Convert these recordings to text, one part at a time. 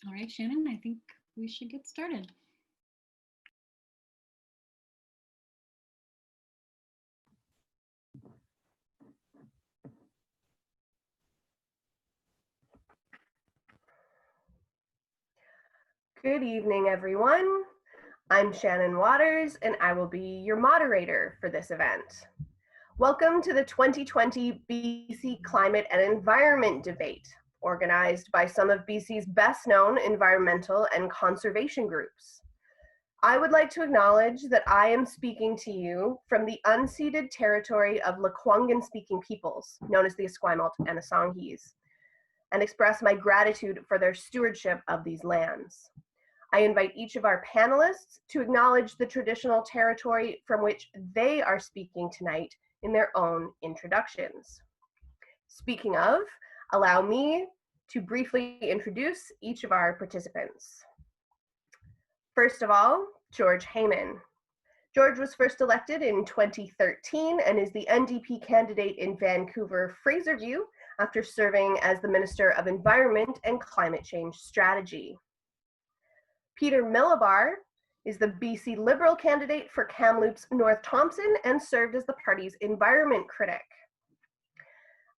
All right, Shannon, I think we should get started. Good evening, everyone. I'm Shannon Waters, and I will be your moderator for this event. Welcome to the 2020 BC Climate and Environment Debate, organized by some of BC's best-known environmental and conservation groups. I would like to acknowledge that I am speaking to you from the unceded territory of Lekwungen-speaking peoples, known as the Esquimalt and Assangees, and express my gratitude for their stewardship of these lands. I invite each of our panelists to acknowledge the traditional territory from which they are speaking tonight in their own introductions. Speaking of, allow me to briefly introduce each of our participants. First of all, George Heyman. George was first elected in 2013 and is the NDP candidate in Vancouver Fraserview after serving as the Minister of Environment and Climate Change Strategy. Peter Millibar is the BC Liberal candidate for Kamloops North Thompson and served as the party's environment critic.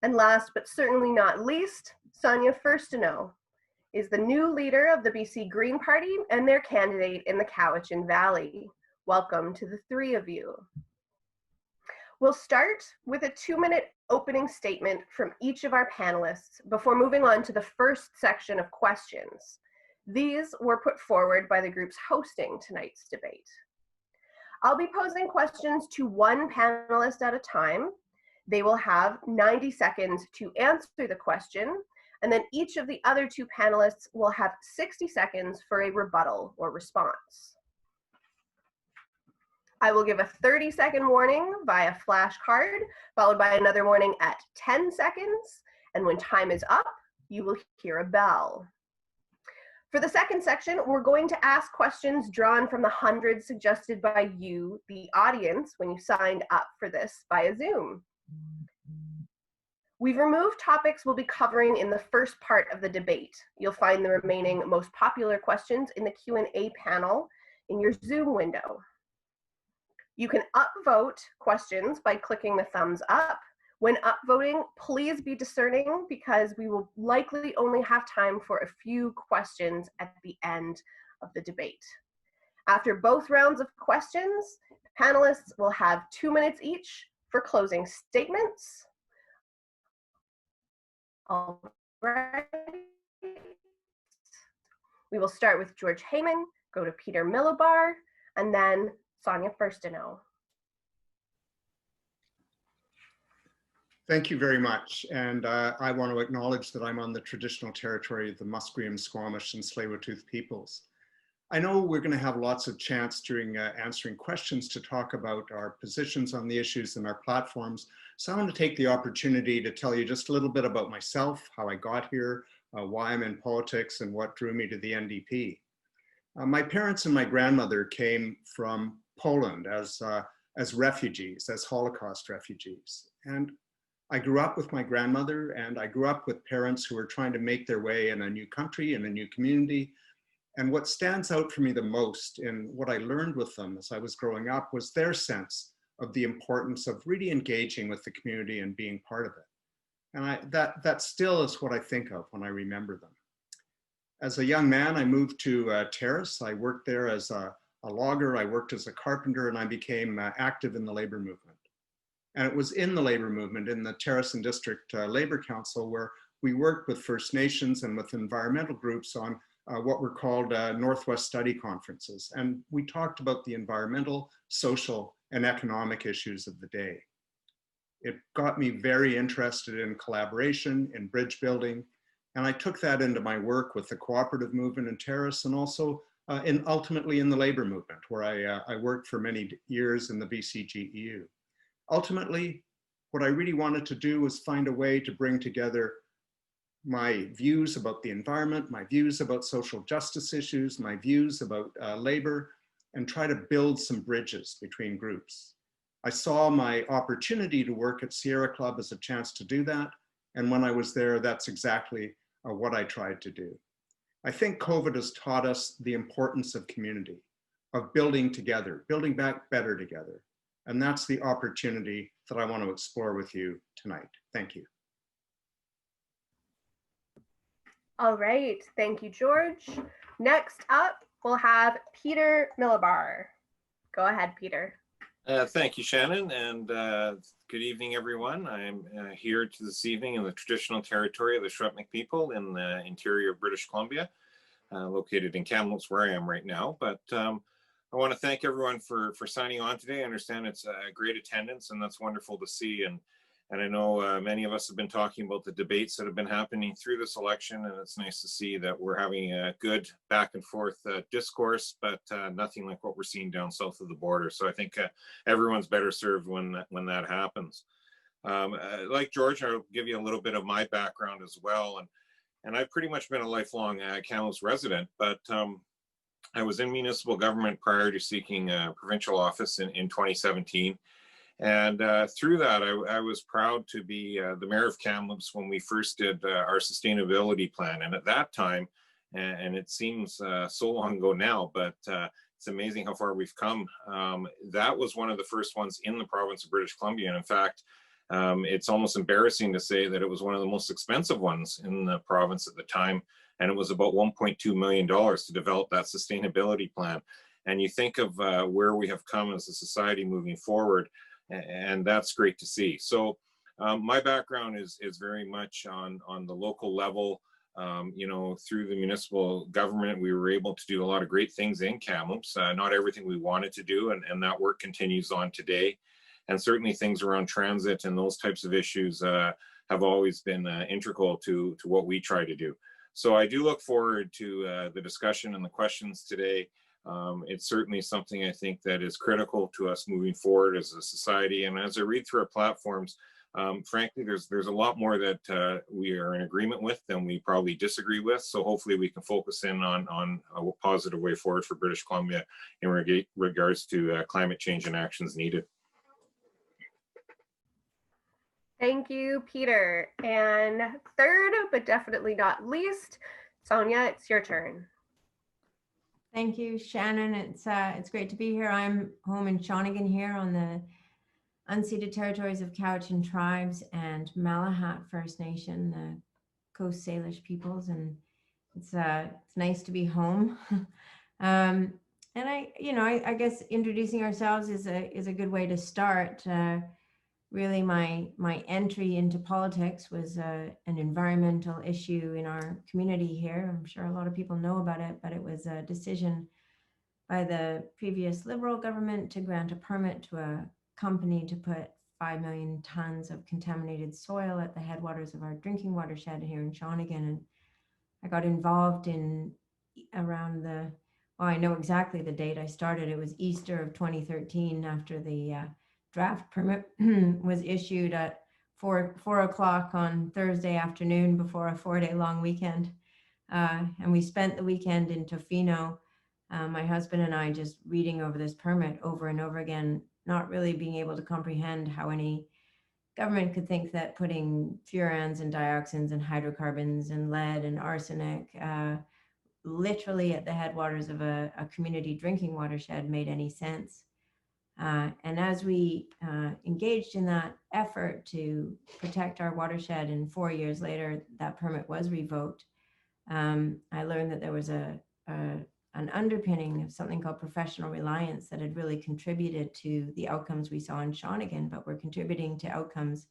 And last but certainly not least, Sonia Furstenau is the new leader of the BC Green Party and their candidate in the Cowichan Valley. Welcome to the three of you. We'll start with a 2-minute opening statement from each of our panelists before moving on to the first section of questions. These were put forward by the groups hosting tonight's debate. I'll be posing questions to one panelist at a time. They will have 90 seconds to answer the question, and then each of the other two panelists will have 60 seconds for a rebuttal or response. I will give a 30-second warning via flashcard, followed by another warning at 10 seconds, and when time is up, you will hear a bell. For the second section, we're going to ask questions drawn from the hundreds suggested by you, the audience, when you signed up for this via Zoom. We've removed topics we'll be covering in the first part of the debate. You'll find the remaining most popular questions in the Q&A panel in your Zoom window. You can upvote questions by clicking the thumbs up. When upvoting, please be discerning because we will likely only have time for a few questions at the end of the debate. After both rounds of questions, panelists will have 2 minutes each for closing statements. All right. We will start with George Heyman, go to Peter Millibar, and then Sonia Furstenau. Thank you very much. And I want to acknowledge that I'm on the traditional territory of the Musqueam, Squamish, and Tsleil-Waututh peoples. I know we're going to have lots of chance during answering questions to talk about our positions on the issues and our platforms. So I want to take the opportunity to tell you just a little bit about myself, how I got here, why I'm in politics, and what drew me to the NDP. My parents and my grandmother came from Poland as refugees, as Holocaust refugees. And I grew up with my grandmother, and I grew up with parents who were trying to make their way in a new country, in a new community. And what stands out for me the most in what I learned with them as I was growing up was their sense of the importance of really engaging with the community and being part of it. And that still is what I think of when I remember them. As a young man, I moved to Terrace. I worked there as a logger, I worked as a carpenter, and I became active in the labor movement. And it was in the labor movement, in the Terrace and District Labor Council, where we worked with First Nations and with environmental groups on what were called Northwest Study Conferences. And we talked about the environmental, social, and economic issues of the day. It got me very interested in collaboration, in bridge building, and I took that into my work with the cooperative movement in Terrace and also ultimately in the labor movement, where I worked for many years in the BCGEU. Ultimately, what I really wanted to do was find a way to bring together my views about the environment, my views about social justice issues, my views about labor, and try to build some bridges between groups. I saw my opportunity to work at Sierra Club as a chance to do that. And when I was there, that's exactly what I tried to do. I think COVID has taught us the importance of community, of building together, building back better together. And that's the opportunity that I want to explore with you tonight. Thank you. All right, thank you, George. Next up, we'll have Peter Millibar. Go ahead, Peter. Thank you, Shannon, and good evening, everyone. I'm here this evening in the traditional territory of the Shrupnik people in the interior of British Columbia, located in Kamloops, where I am right now. But I want to thank everyone for signing on today. I understand it's a great attendance, and that's wonderful to see. And I know many of us have been talking about the debates that have been happening through this election, and it's nice to see that we're having a good back and forth discourse, but nothing like what we're seeing down south of the border. So I think everyone's better served when that happens. Like George, I'll give you a little bit of my background as well. And I've pretty much been a lifelong Kamloops resident, but I was in municipal government prior to seeking provincial office in 2017. And through that, I was proud to be the mayor of Kamloops when we first did our sustainability plan. And at that time, and it seems so long ago now, but it's amazing how far we've come. That was one of the first ones in the province of British Columbia. And in fact, it's almost embarrassing to say that it was one of the most expensive ones in the province at the time. And it was about $1.2 million to develop that sustainability plan. And you think of where we have come as a society moving forward, and that's great to see. So my background is very much on the local level. You know, through the municipal government, we were able to do a lot of great things in Kamloops. Not everything we wanted to do, and that work continues on today. And certainly things around transit and those types of issues have always been integral to what we try to do. So I do look forward to the discussion and the questions today. It's certainly something I think that is critical to us moving forward as a society. And as I read through our platforms, frankly, there's a lot more that we are in agreement with than we probably disagree with. So hopefully we can focus in on a positive way forward for British Columbia in regards to climate change and actions needed. Thank you, Peter. And third, but definitely not least, Sonia, it's your turn. Thank you, Shannon. It's great to be here. I'm home in Shawnigan here on the unceded territories of Cowichan tribes and Malahat First Nation, the Coast Salish peoples, and it's nice to be home. And I guess introducing ourselves is a good way to start. Really, my entry into politics was an environmental issue in our community here. I'm sure a lot of people know about it, but it was a decision by the previous Liberal government to grant a permit to a company to put 5 million tons of contaminated soil at the headwaters of our drinking watershed here in Shawnigan. And I got involved in around I know exactly the date I started. It was Easter of 2013 after the draft permit was issued at 4 o'clock on Thursday afternoon before a 4-day long weekend. And we spent the weekend in Tofino, my husband and I, just reading over this permit over and over again, not really being able to comprehend how any government could think that putting furans and dioxins and hydrocarbons and lead and arsenic literally at the headwaters of a community drinking watershed made any sense. And as we engaged in that effort to protect our watershed, and 4 years later, that permit was revoked, I learned that there was an underpinning of something called professional reliance that had really contributed to the outcomes we saw in Shawnigan, but were contributing to outcomes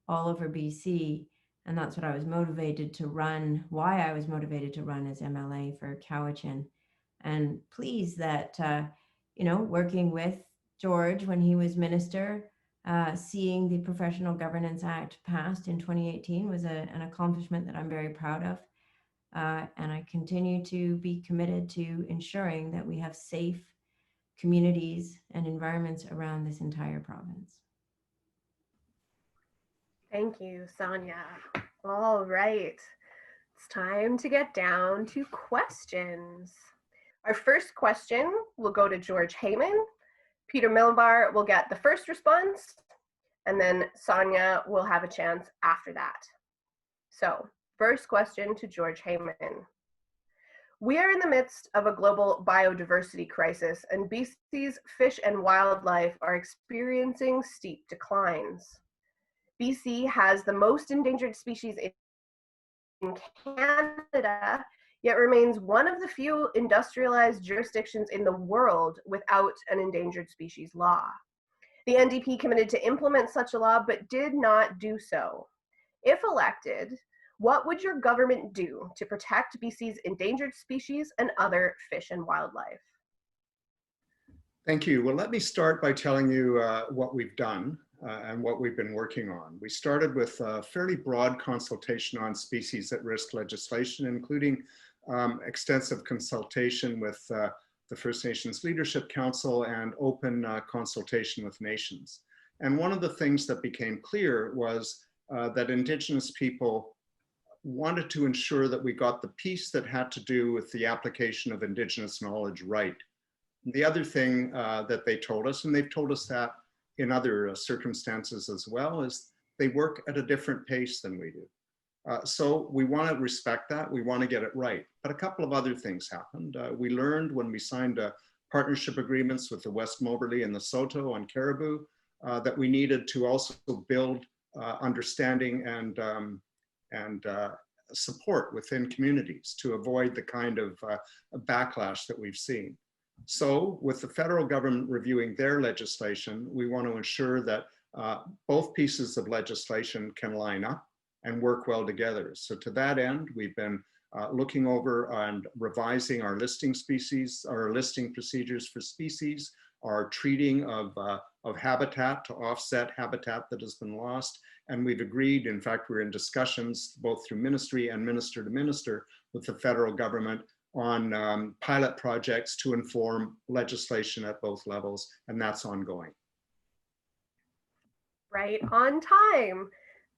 all over BC. And that's what I was motivated to run, why I was motivated to run as MLA for Cowichan. And pleased that, working with George when he was minister, seeing the Professional Governance Act passed in 2018 was an accomplishment that I'm very proud of. And I continue to be committed to ensuring that we have safe communities and environments around this entire province. Thank you, Sonia. All right, it's time to get down to questions. Our first question will go to George Heyman. Peter Millibar will get the first response, and then Sonia will have a chance after that. So, first question to George Heyman. We are in the midst of a global biodiversity crisis, and BC's fish and wildlife are experiencing steep declines. BC has the most endangered species in Canada, yet remains one of the few industrialized jurisdictions in the world without an endangered species law. The NDP committed to implement such a law, but did not do so. If elected, what would your government do to protect BC's endangered species and other fish and wildlife? Thank you. Well, let me start by telling you what we've done and what we've been working on. We started with a fairly broad consultation on species at risk legislation, including extensive consultation with the First Nations Leadership Council and open consultation with nations. And one of the things that became clear was that Indigenous people wanted to ensure that we got the piece that had to do with the application of Indigenous knowledge right. The other thing that they told us, and they've told us that in other circumstances as well, is they work at a different pace than we do. So we want to respect that. We want to get it right. But a couple of other things happened. We learned when we signed partnership agreements with the West Moberly and the Soto on caribou that we needed to also build understanding and support within communities to avoid the kind of backlash that we've seen. So with the federal government reviewing their legislation, we want to ensure that both pieces of legislation can line up and work well together. So to that end, we've been looking over and revising our listing species, our listing procedures for species, our treating of habitat to offset habitat that has been lost. And we've agreed, in fact, we're in discussions both through ministry and minister to minister with the federal government on pilot projects to inform legislation at both levels, and that's ongoing. Right on time.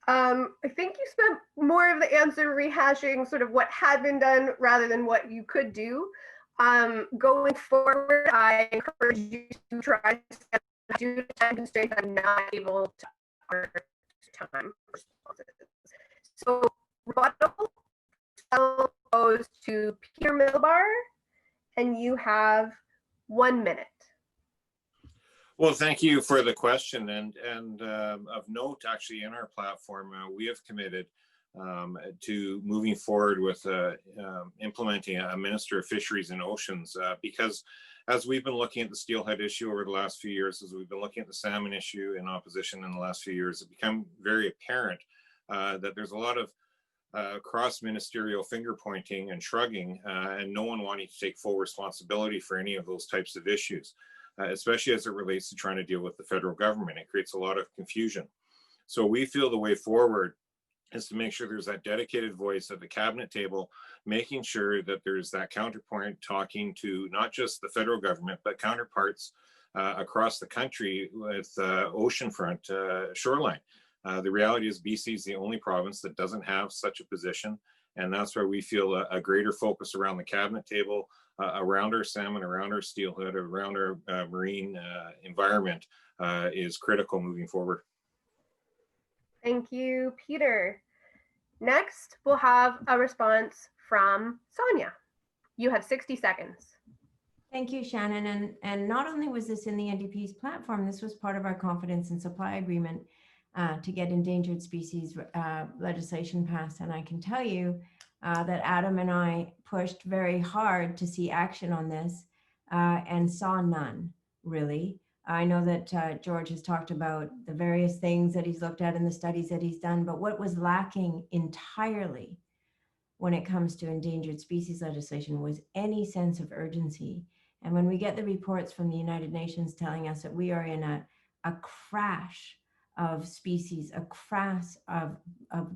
I think you spent more of the answer rehashing sort of what had been done rather than what you could do. Going forward, I encourage you to try to do the time constraints. I'm not able to honor time responses. So rebuttal goes to Peter Milbar, and you have 1 minute. Well, thank you for the question. And of note, actually, in our platform, we have committed to moving forward with implementing a Minister of Fisheries and Oceans, because as we've been looking at the steelhead issue over the last few years, as we've been looking at the salmon issue in opposition in the last few years, it's become very apparent that there's a lot of cross-ministerial finger pointing and shrugging, and no one wanting to take full responsibility for any of those types of issues. Especially as it relates to trying to deal with the federal government. It creates a lot of confusion. So we feel the way forward is to make sure there's that dedicated voice at the cabinet table, making sure that there's that counterpoint talking to not just the federal government, but counterparts across the country with oceanfront shoreline. The reality is BC is the only province that doesn't have such a position. And that's where we feel a greater focus around the cabinet table, around our salmon, around our steelhead, around our marine environment is critical moving forward. Thank you, Peter. Next, we'll have a response from Sonia. You have 60 seconds. Thank you, Shannon. And not only was this in the NDP's platform, this was part of our confidence and supply agreement to get endangered species legislation passed. And I can tell you that Adam and I pushed very hard to see action on this and saw none, really. I know that George has talked about the various things that he's looked at in the studies that he's done, but what was lacking entirely when it comes to endangered species legislation was any sense of urgency. And when we get the reports from the United Nations telling us that we are in a crash of species, a crash of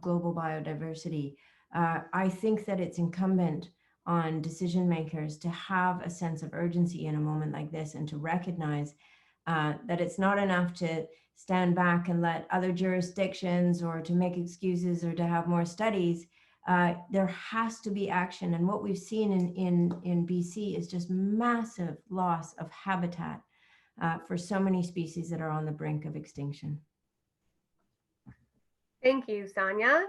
global biodiversity, I think that it's incumbent on decision makers to have a sense of urgency in a moment like this and to recognize that it's not enough to stand back and let other jurisdictions or to make excuses or to have more studies. There has to be action. And what we've seen in BC is just massive loss of habitat for so many species that are on the brink of extinction. Thank you, Sonia.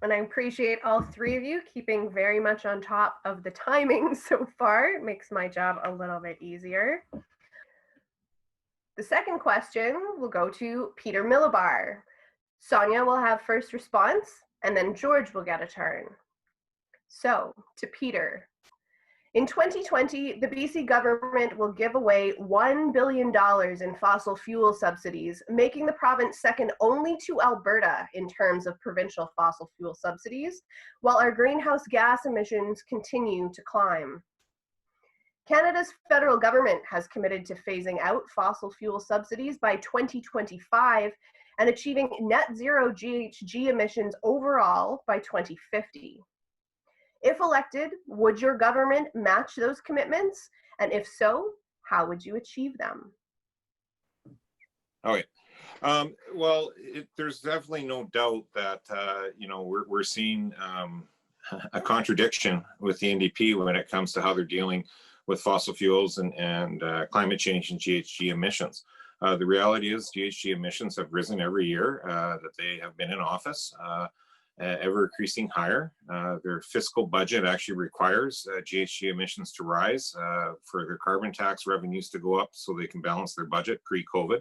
And I appreciate all three of you keeping very much on top of the timing so far. It makes my job a little bit easier. The second question will go to Peter Millibar. Sonia will have first response, and then George will get a turn. So, to Peter. In 2020, the BC government will give away $1 billion in fossil fuel subsidies, making the province second only to Alberta in terms of provincial fossil fuel subsidies, while our greenhouse gas emissions continue to climb. Canada's federal government has committed to phasing out fossil fuel subsidies by 2025 and achieving net zero GHG emissions overall by 2050. If elected, would your government match those commitments? And if so, how would you achieve them? Okay. Well, there's definitely no doubt that, we're seeing a contradiction with the NDP when it comes to how they're dealing with fossil fuels and climate change and GHG emissions. The reality is GHG emissions have risen every year that they have been in office. Ever increasing higher. Their fiscal budget actually requires GHG emissions to rise for their carbon tax revenues to go up so they can balance their budget pre-COVID.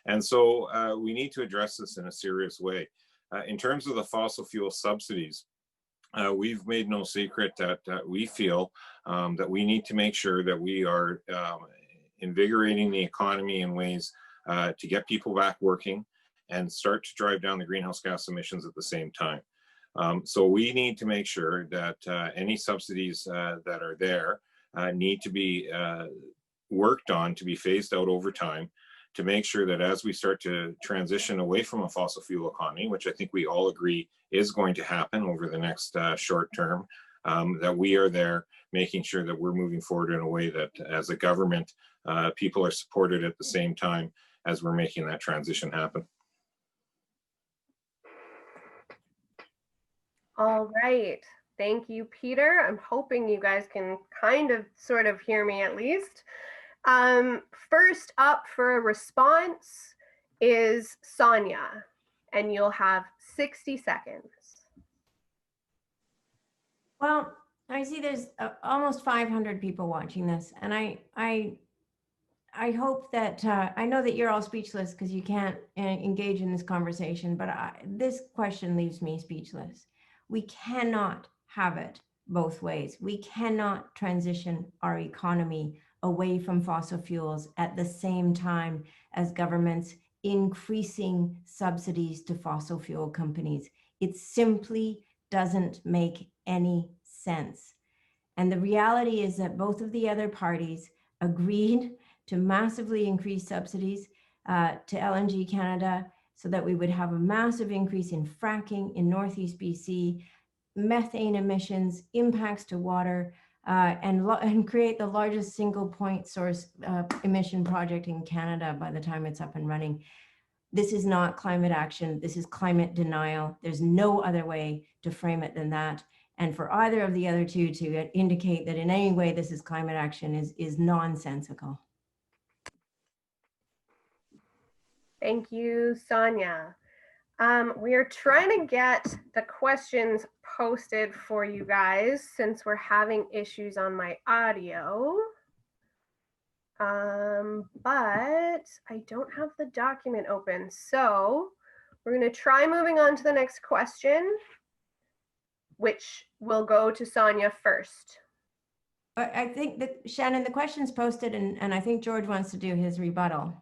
And so we need to address this in a serious way. In terms of the fossil fuel subsidies, we've made no secret that we feel that we need to make sure that we are invigorating the economy in ways to get people back working and start to drive down the greenhouse gas emissions at the same time. So we need to make sure that any subsidies that are there need to be worked on to be phased out over time to make sure that as we start to transition away from a fossil fuel economy, which I think we all agree is going to happen over the next short term, that we are there making sure that we're moving forward in a way that as a government, people are supported at the same time as we're making that transition happen. All right, thank you, Peter. I'm hoping you guys can kind of sort of hear me at least. First up for a response is Sonia, and you'll have 60 seconds. Well, I see there's almost 500 people watching this, and I hope that I know that you're all speechless because you can't engage in this conversation, but this question leaves me speechless. We cannot have it both ways. We cannot transition our economy away from fossil fuels at the same time as governments increasing subsidies to fossil fuel companies. It simply doesn't make any sense. And the reality is that both of the other parties agreed to massively increase subsidies to LNG Canada so that we would have a massive increase in fracking in Northeast BC, methane emissions, impacts to water, and create the largest single point source emission project in Canada by the time it's up and running. This is not climate action. This is climate denial. There's no other way to frame it than that. And for either of the other two to indicate that in any way this is climate action is nonsensical. Thank you, Sonia. We are trying to get the questions posted for you guys since we're having issues on my audio. But I don't have the document open. So we're going to try moving on to the next question, which will go to Sonia first. I think that, Shannon, the question's posted and I think George wants to do his rebuttal.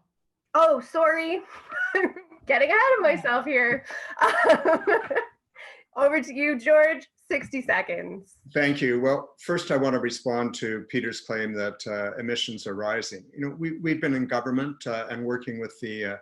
Oh, sorry. Getting ahead of myself here. Over to you, George, 60 seconds. Thank you. Well, first I want to respond to Peter's claim that emissions are rising. You know, we've been in government and working with the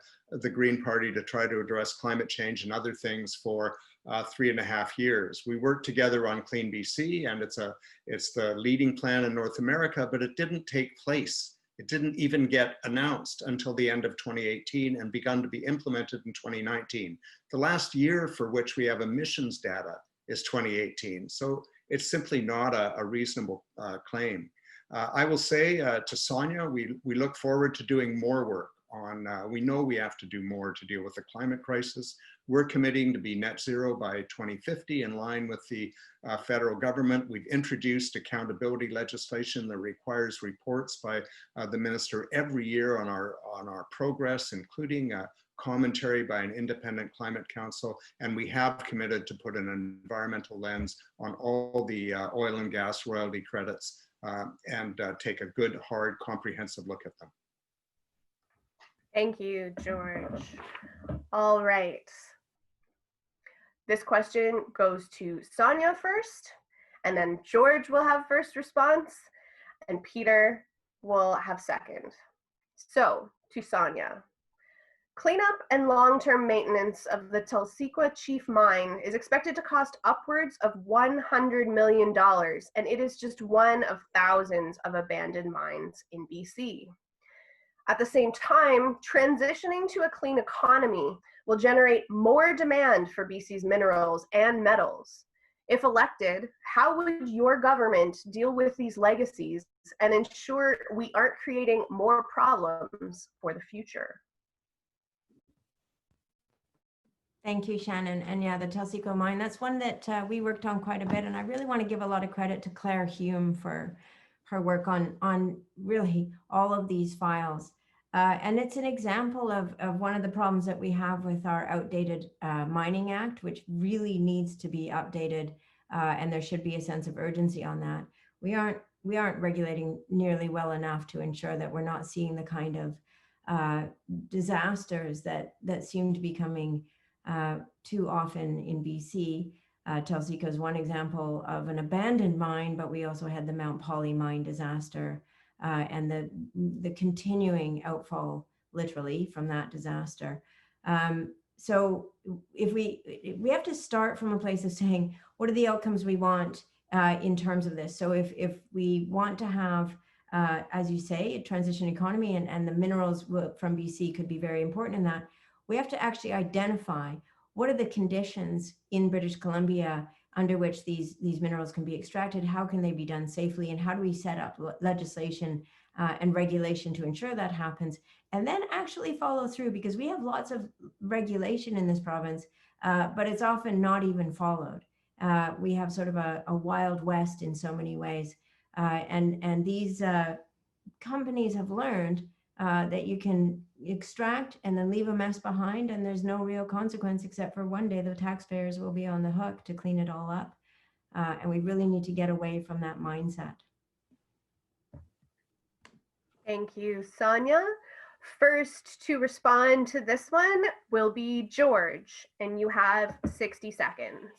Green Party to try to address climate change and other things for 3.5 years. We worked together on Clean BC, and it's the leading plan in North America, but it didn't take place. It didn't even get announced until the end of 2018 and begun to be implemented in 2019. The last year for which we have emissions data is 2018. So it's simply not a reasonable claim. I will say to Sonia, we look forward to doing more work on, we know we have to do more to deal with the climate crisis. We're committing to be net zero by 2050 in line with the federal government. We've introduced accountability legislation that requires reports by the minister every year on our progress, including commentary by an independent climate council, and we have committed to put an environmental lens on all the oil and gas royalty credits and take a good, hard, comprehensive look at them. Thank you, George. All right. This question goes to Sonia first, and then George will have first response, and Peter will have second. So, to Sonia. Cleanup and long-term maintenance of the Tulsequa Chief Mine is expected to cost upwards of $100 million, and it is just one of thousands of abandoned mines in BC. At the same time, transitioning to a clean economy will generate more demand for BC's minerals and metals. If elected, how would your government deal with these legacies and ensure we aren't creating more problems for the future? Thank you, Shannon. And yeah, the Tulsequa mine, that's one that we worked on quite a bit. And I really want to give a lot of credit to Claire Hume for her work on really all of these files. And it's an example of one of the problems that we have with our outdated Mining Act, which really needs to be updated. And there should be a sense of urgency on that. We aren't regulating nearly well enough to ensure that we're not seeing the kind of disasters that seem to be coming too often in BC. Tulsequa is one example of an abandoned mine, but we also had the Mount Polley mine disaster and the continuing outfall, literally, from that disaster. So if we have to start from a place of saying, what are the outcomes we want in terms of this? So if we want to have, as you say, a transition economy, and the minerals from BC could be very important in that, we have to actually identify what are the conditions in British Columbia under which these minerals can be extracted, how can they be done safely, and how do we set up legislation and regulation to ensure that happens, and then actually follow through, because we have lots of regulation in this province, but it's often not even followed. We have sort of a wild west in so many ways, and these companies have learned that you can extract and then leave a mess behind, and there's no real consequence, except for one day the taxpayers will be on the hook to clean it all up. And we really need to get away from that mindset. Thank you, Sonia. First to respond to this one will be George, and you have 60 seconds.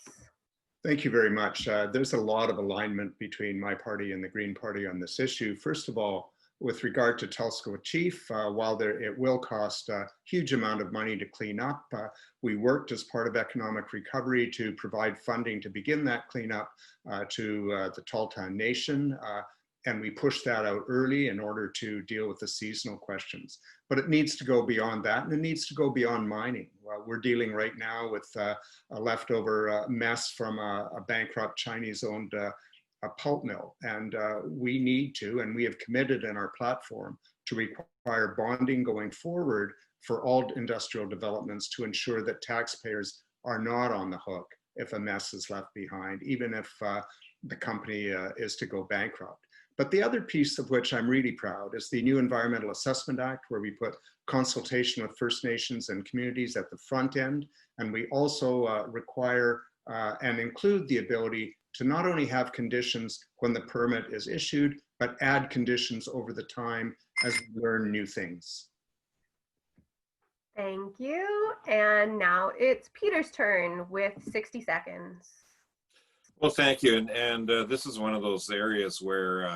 Thank you very much. There's a lot of alignment between my party and the Green Party on this issue. First of all, with regard to Tulsequa Chief, while it will cost a huge amount of money to clean up, we worked as part of economic recovery to provide funding to begin that cleanup to the Tahltan Nation, and we pushed that out early in order to deal with the seasonal questions. But it needs to go beyond that, and it needs to go beyond mining. We're dealing right now with a leftover mess from a bankrupt Chinese-owned a pulp mill, and we need to, and we have committed in our platform to require bonding going forward for all industrial developments to ensure that taxpayers are not on the hook if a mess is left behind, even if the company is to go bankrupt. But the other piece of which I'm really proud is the new Environmental Assessment Act, where we put consultation with First Nations and communities at the front end, and we also require and include the ability to not only have conditions when the permit is issued, but add conditions over the time as we learn new things. Thank you. And now it's Peter's turn with 60 seconds. Well, thank you. And this is one of those areas where,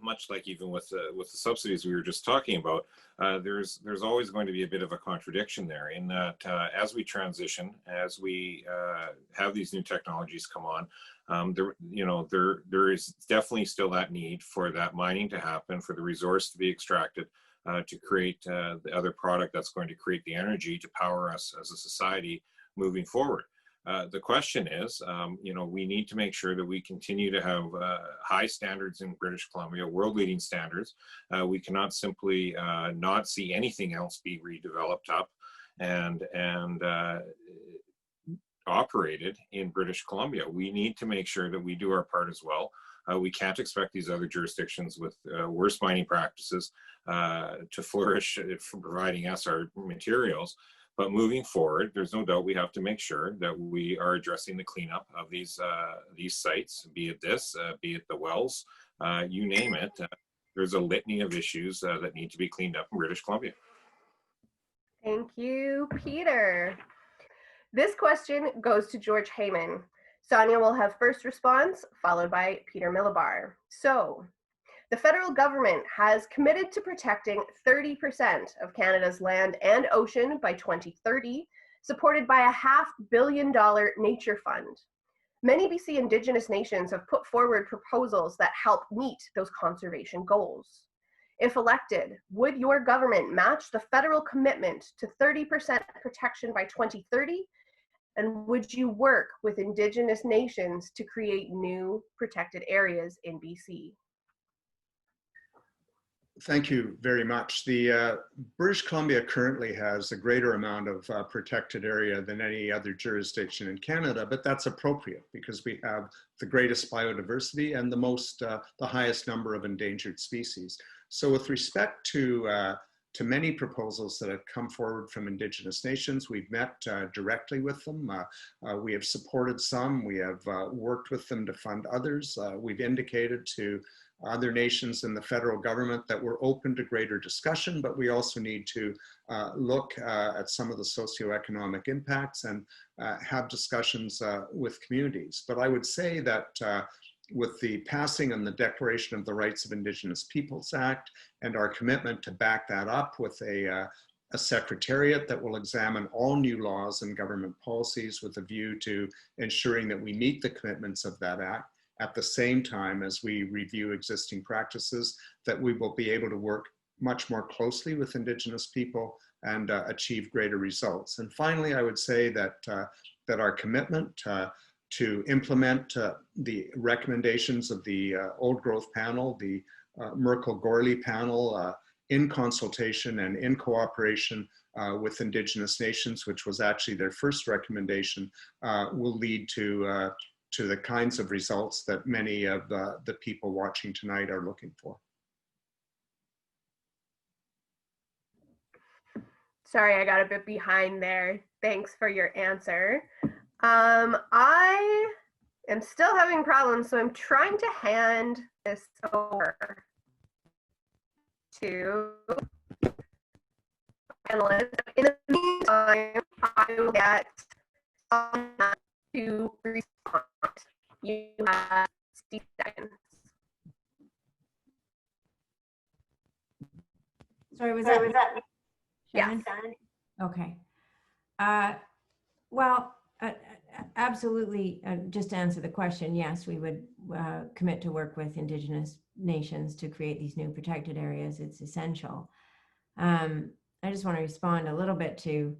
much like even with the subsidies we were just talking about, there's always going to be a bit of a contradiction there in that as we transition, as we have these new technologies come on, there is definitely still that need for that mining to happen, for the resource to be extracted, to create the other product that's going to create the energy to power us as a society moving forward. The question is, we need to make sure that we continue to have high standards in British Columbia, world-leading standards. We cannot simply not see anything else be redeveloped up. and operated in British Columbia. We need to make sure that we do our part as well. We can't expect these other jurisdictions with worse mining practices to flourish for providing us our materials. But moving forward, there's no doubt we have to make sure that we are addressing the cleanup of these sites, be it this, be it the wells, you name it. There's a litany of issues that need to be cleaned up in British Columbia. Thank you, Peter. This question goes to George Heyman. Sonia will have first response, followed by Peter Millibar. So, the federal government has committed to protecting 30% of Canada's land and ocean by 2030, supported by a $500 million nature fund. Many BC Indigenous nations have put forward proposals that help meet those conservation goals. If elected, would your government match the federal commitment to 30% protection by 2030? And would you work with Indigenous nations to create new protected areas in BC? Thank you very much. The British Columbia currently has a greater amount of protected area than any other jurisdiction in Canada, but that's appropriate because we have the greatest biodiversity and the highest number of endangered species. So with respect to many proposals that have come forward from Indigenous nations, we've met directly with them. We have supported some, we have worked with them to fund others. We've indicated to other nations in the federal government that we're open to greater discussion, but we also need to look at some of the socioeconomic impacts and have discussions with communities. But I would say that with the passing and the Declaration of the Rights of Indigenous Peoples Act and our commitment to back that up with a secretariat that will examine all new laws and government policies with a view to ensuring that we meet the commitments of that act, at the same time as we review existing practices, that we will be able to work much more closely with Indigenous people and achieve greater results. And finally, I would say that, that our commitment to implement the recommendations of the Old Growth Panel, the Merkel-Gorley Panel, in consultation and in cooperation with Indigenous nations, which was actually their first recommendation, will lead to the kinds of results that many of the people watching tonight are looking for. Sorry, I got a bit behind there. Thanks for your answer. I am still having problems, so I'm trying to hand this over to panelists. In the meantime, I will get to respond. You have 60 seconds. Sorry, was that Yes. Okay. Well, absolutely, just to answer the question, yes, we would commit to work with Indigenous nations to create these new protected areas. It's essential. I just want to respond a little bit to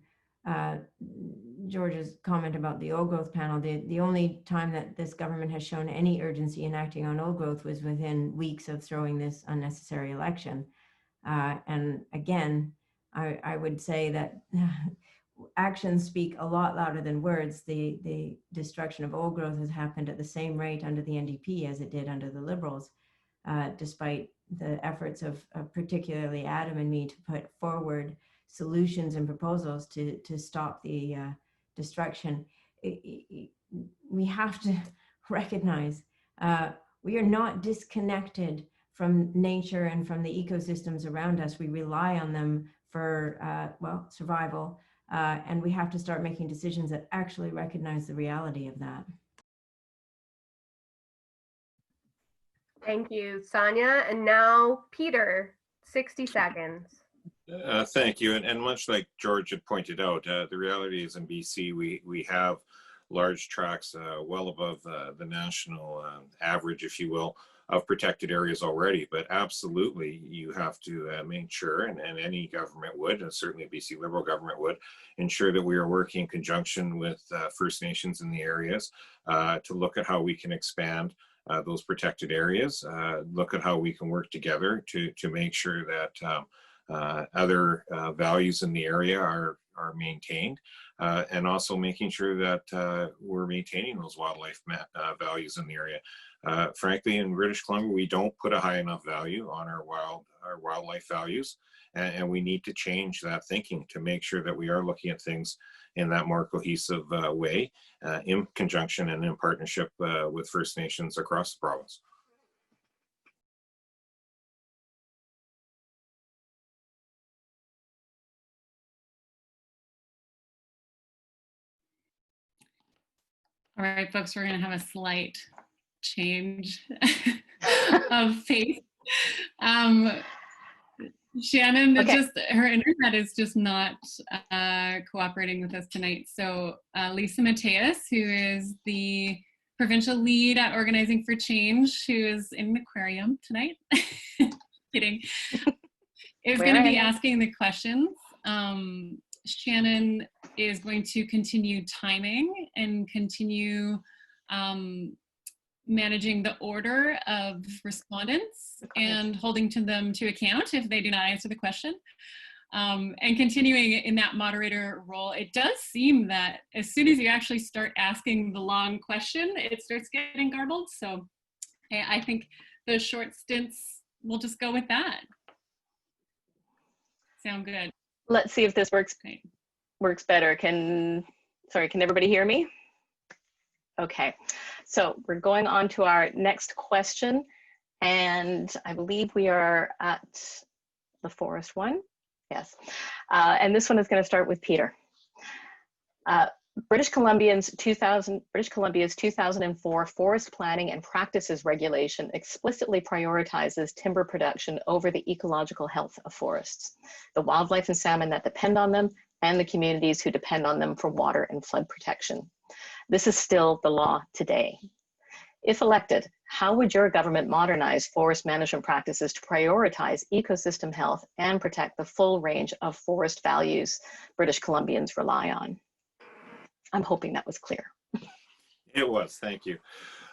George's comment about the old growth panel. The only time that this government has shown any urgency in acting on old growth was within weeks of throwing this unnecessary election. And again, I would say that actions speak a lot louder than words. The destruction of old growth has happened at the same rate under the NDP as it did under the Liberals, despite the efforts of particularly Adam and me to put forward solutions and proposals to stop the destruction. We have to recognize we are not disconnected from nature and from the ecosystems around us. We rely on them for, well, survival. And we have to start making decisions that actually recognize the reality of that. Thank you, Sonia. And now, Peter, 60 seconds. Thank you. And much like George had pointed out, the reality is in BC, we have large tracts well above the national average, if you will, of protected areas already. But absolutely, you have to make sure, and any government would, and certainly a BC Liberal government would, ensure that we are working in conjunction with First Nations in the areas to look at how we can expand those protected areas, look at how we can work together to make sure that other values in the area are maintained, and also making sure that we're maintaining those wildlife values in the area. Frankly, in British Columbia, we don't put a high enough value on our wildlife values, and we need to change that thinking to make sure that we are looking at things in that more cohesive way, in conjunction and in partnership with First Nations across the province. All right, folks, we're going to have a slight change of pace. Shannon, Okay. her internet is just not cooperating with us tonight. So Lisa Mateus, who is the provincial lead at Organizing for Change, who is in an aquarium tonight, kidding, is going to be asking the questions. Shannon is going to continue timing and continue managing the order of respondents and holding them to account if they do not answer the question. And continuing in that moderator role. It does seem that as soon as you actually start asking the long question, it starts getting garbled. So I think the short stints, we'll just go with that. Sound good? Let's see if this works. Great. Works better. Can everybody hear me? Okay, so we're going on to our next question, and I believe we are at the forest one. Yes, and this one is going to start with Peter. British Columbia's 2004 Forest Planning and Practices Regulation explicitly prioritizes timber production over the ecological health of forests, the wildlife and salmon that depend on them, and the communities who depend on them for water and flood protection. This is still the law today. If elected, how would your government modernize forest management practices to prioritize ecosystem health and protect the full range of forest values British Columbians rely on? I'm hoping that was clear. It was, thank you.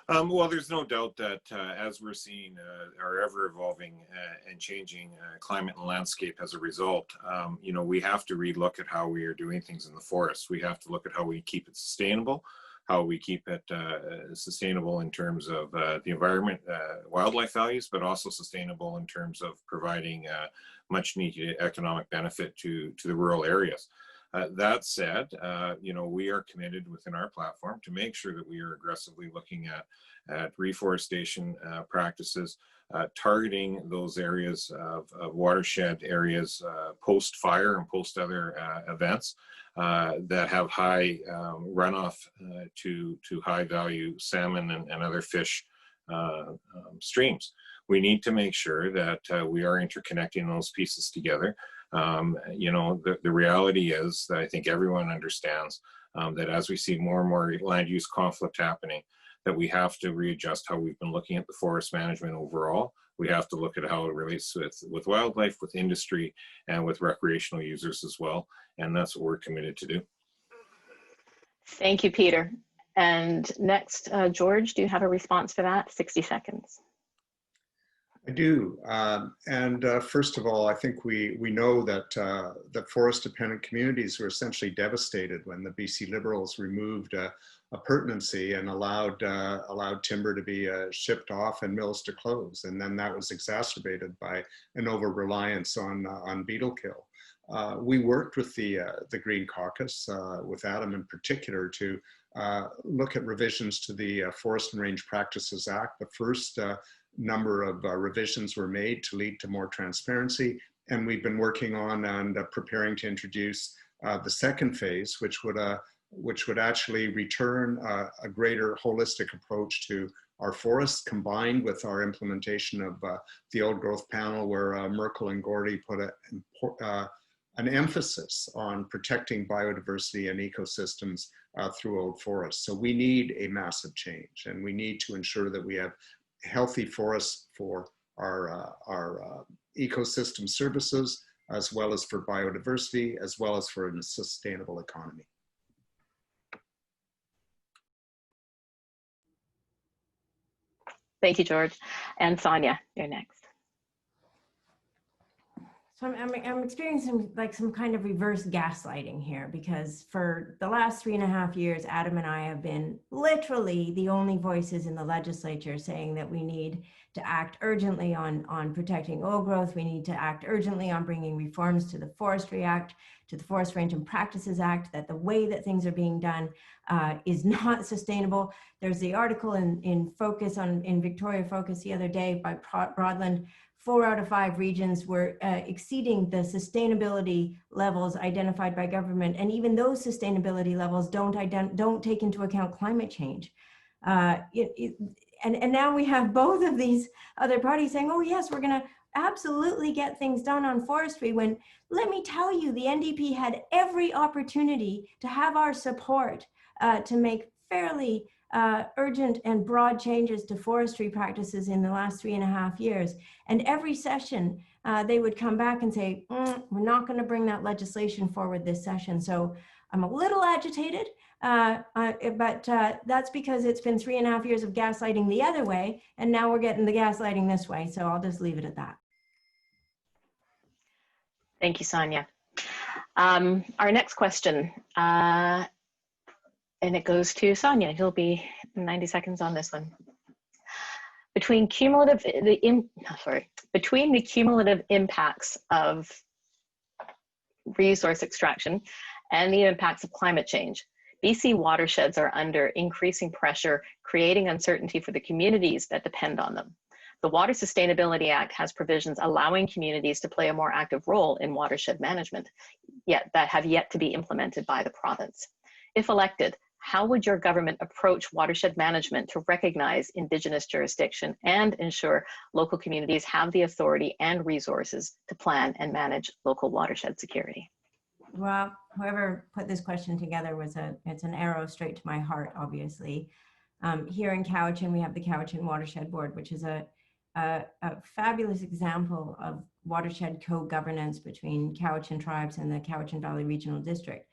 Well, there's no doubt that as we're seeing our ever-evolving and changing climate and landscape as a result, we have to relook at how we are doing things in the forest. We have to look at how we keep it sustainable, how we keep it sustainable in terms of the environment, wildlife values, but also sustainable in terms of providing much needed economic benefit to the rural areas. That said, we are committed within our platform to make sure that we are aggressively looking at reforestation practices, targeting those areas of watershed areas post-fire and post-other events that have high runoff to high-value salmon and other fish streams. We need to make sure that we are interconnecting those pieces together. The reality is that I think everyone understands that as we see more and more land use conflict happening, that we have to readjust how we've been looking at the forest management overall. We have to look at how it relates with wildlife, with industry, and with recreational users as well. And that's what we're committed to do. Thank you, Peter. And next, George, do you have a response for that? 60 seconds. I do. First of all, I think we know that that forest-dependent communities were essentially devastated when the BC Liberals removed a pertinency and allowed timber to be shipped off and mills to close. And then that was exacerbated by an over-reliance on beetle kill. We worked with the Green Caucus, with Adam in particular, to look at revisions to the Forest and Range Practices Act. The first number of revisions were made to lead to more transparency, and we've been working on and preparing to introduce the second phase, which would actually return a greater holistic approach to our forests, combined with our implementation of the old growth panel, where Merkel and Gordy put an emphasis on protecting biodiversity and ecosystems through old forests. So we need a massive change, and we need to ensure that we have healthy forests for our ecosystem services, as well as for biodiversity, as well as for a sustainable economy. Thank you, George. And Sonia, you're next. So I'm experiencing like some kind of reverse gaslighting here, because for the last 3.5 years, Adam and I have been literally the only voices in the legislature saying that we need to act urgently on protecting old growth. We need to act urgently on bringing reforms to the Forestry Act, to the Forest Range and Practices Act, that the way that things are being done is not sustainable. There's the article in Victoria Focus the other day by Broadland. 4 out of 5 regions were exceeding the sustainability levels identified by government, and even those sustainability levels don't take into account climate change. And now we have both of these other parties saying, "Oh yes, we're going to absolutely get things done on forestry." When, let me tell you, the NDP had every opportunity to have our support to make fairly urgent and broad changes to forestry practices in the last 3.5 years. And every session, they would come back and say, we're not going to bring that legislation forward this session. So I'm a little agitated, but that's because it's been 3.5 years of gaslighting the other way, and now we're getting the gaslighting this way. So I'll just leave it at that. Thank you, Sonia. Our next question, and it goes to Sonia. You'll be 90 seconds on this one. Between the cumulative impacts of resource extraction and the impacts of climate change, BC watersheds are under increasing pressure, creating uncertainty for the communities that depend on them. The Water Sustainability Act has provisions allowing communities to play a more active role in watershed management, yet that have yet to be implemented by the province. If elected, how would your government approach watershed management to recognize Indigenous jurisdiction and ensure local communities have the authority and resources to plan and manage local watershed security? Well, whoever put this question together it's an arrow straight to my heart, obviously. Here in Cowichan, we have the Cowichan Watershed Board, which is a fabulous example of watershed co-governance between Cowichan tribes and the Cowichan Valley Regional District.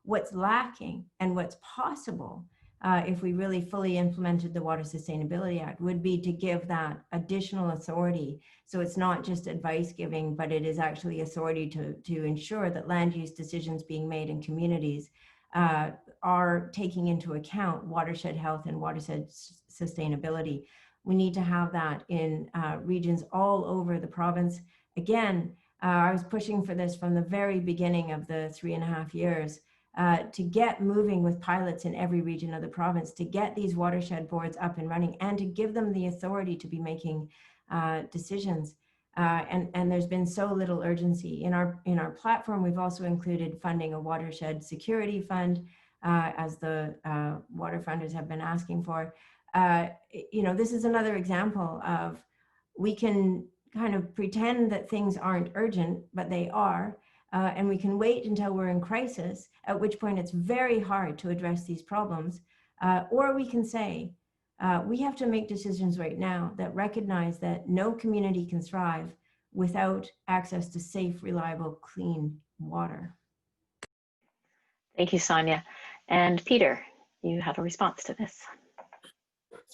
What's lacking and what's possible if we really fully implemented the Water Sustainability Act would be to give that additional authority. So it's not just advice giving, but it is actually authority to ensure that land use decisions being made in communities are taking into account watershed health and watershed sustainability. We need to have that in regions all over the province. Again, I was pushing for this from the very beginning of the 3.5 years. To get moving with pilots in every region of the province, to get these watershed boards up and running, and to give them the authority to be making decisions. And there's been so little urgency. In our platform, we've also included funding a watershed security fund, as the water funders have been asking for. This is another example of, we can kind of pretend that things aren't urgent, but they are. And we can wait until we're in crisis, at which point it's very hard to address these problems. Or we can say, we have to make decisions right now that recognize that no community can thrive without access to safe, reliable, clean water. Thank you, Sonia. And Peter, you have a response to this.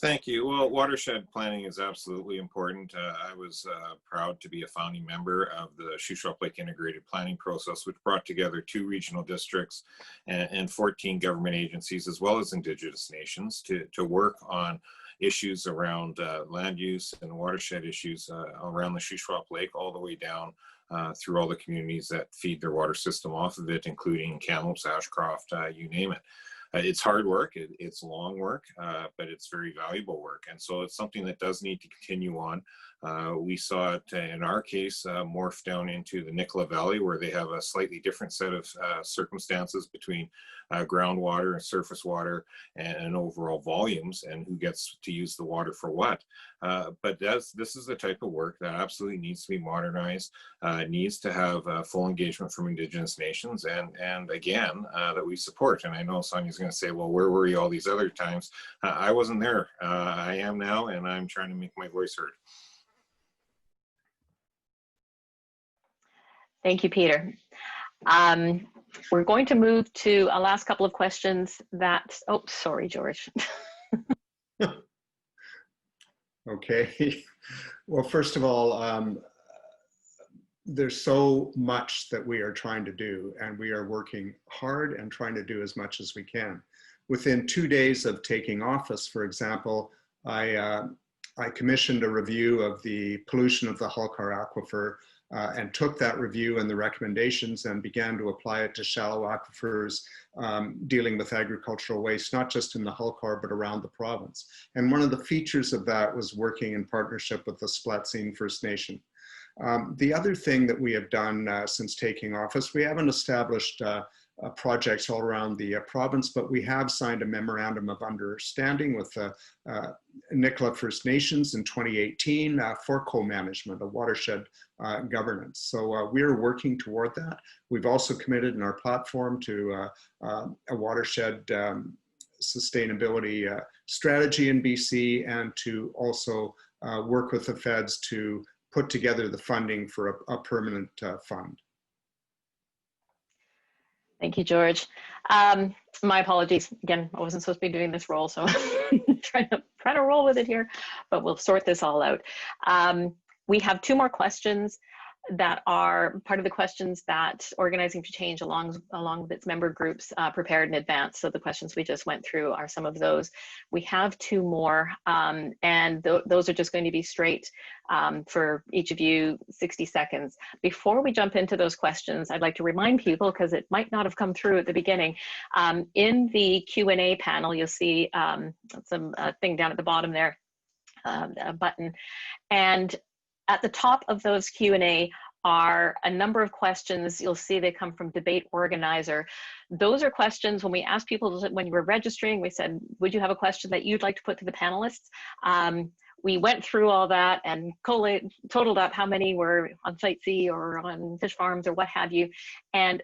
Thank you. Well, watershed planning is absolutely important. I was proud to be a founding member of the Shuswap Lake Integrated Planning Process, which brought together 2 regional districts and 14 government agencies, as well as Indigenous nations, to work on issues around land use and watershed issues around the Shuswap Lake, all the way down through all the communities that feed their water system off of it, including Kamloops, Ashcroft, you name it. It's hard work, it's long work, but it's very valuable work. And so it's something that does need to continue on. We saw it in our case morph down into the Nicola Valley, where they have a slightly different set of circumstances between groundwater and surface water and overall volumes, and who gets to use the water for what. But this is the type of work that absolutely needs to be modernized, needs to have full engagement from Indigenous nations, and again, that we support. And I know Sonia's going to say, well, where were you all these other times? I wasn't there. I am now, and I'm trying to make my voice heard. Thank you, Peter. We're going to move to a last couple of questions that, oh, sorry, George. Okay. Well, first of all, there's so much that we are trying to do, and we are working hard and trying to do as much as we can. Within 2 days of taking office, for example, I commissioned a review of the pollution of the Halkar aquifer and took that review and the recommendations and began to apply it to shallow aquifers dealing with agricultural waste, not just in the Halkar, but around the province. And one of the features of that was working in partnership with the Splatsin First Nation. The other thing that we have done since taking office, we haven't established projects all around the province, but we have signed a memorandum of understanding with Nicola First Nations in 2018 for co-management, a watershed governance. So we're working toward that. We've also committed in our platform to a watershed sustainability strategy in BC, and to also work with the feds to put together the funding for a permanent fund. Thank you, George. My apologies. Again, I wasn't supposed to be doing this role, so trying to roll with it here, but we'll sort this all out. We have 2 more questions that are part of the questions that Organizing for Change along with its member groups prepared in advance. So the questions we just went through are some of those. We have 2 more, and those are just going to be straight for each of you, 60 seconds. Before we jump into those questions, I'd like to remind people, because it might not have come through at the beginning, in the Q&A panel, you'll see some thing down at the bottom there, a button, and at the top of those Q&A are a number of questions. You'll see they come from Debate Organizer. Those are questions when we asked people, when you were registering, we said, would you have a question that you'd like to put to the panelists? We went through all that and totaled up how many were on Site C or on fish farms or what have you, and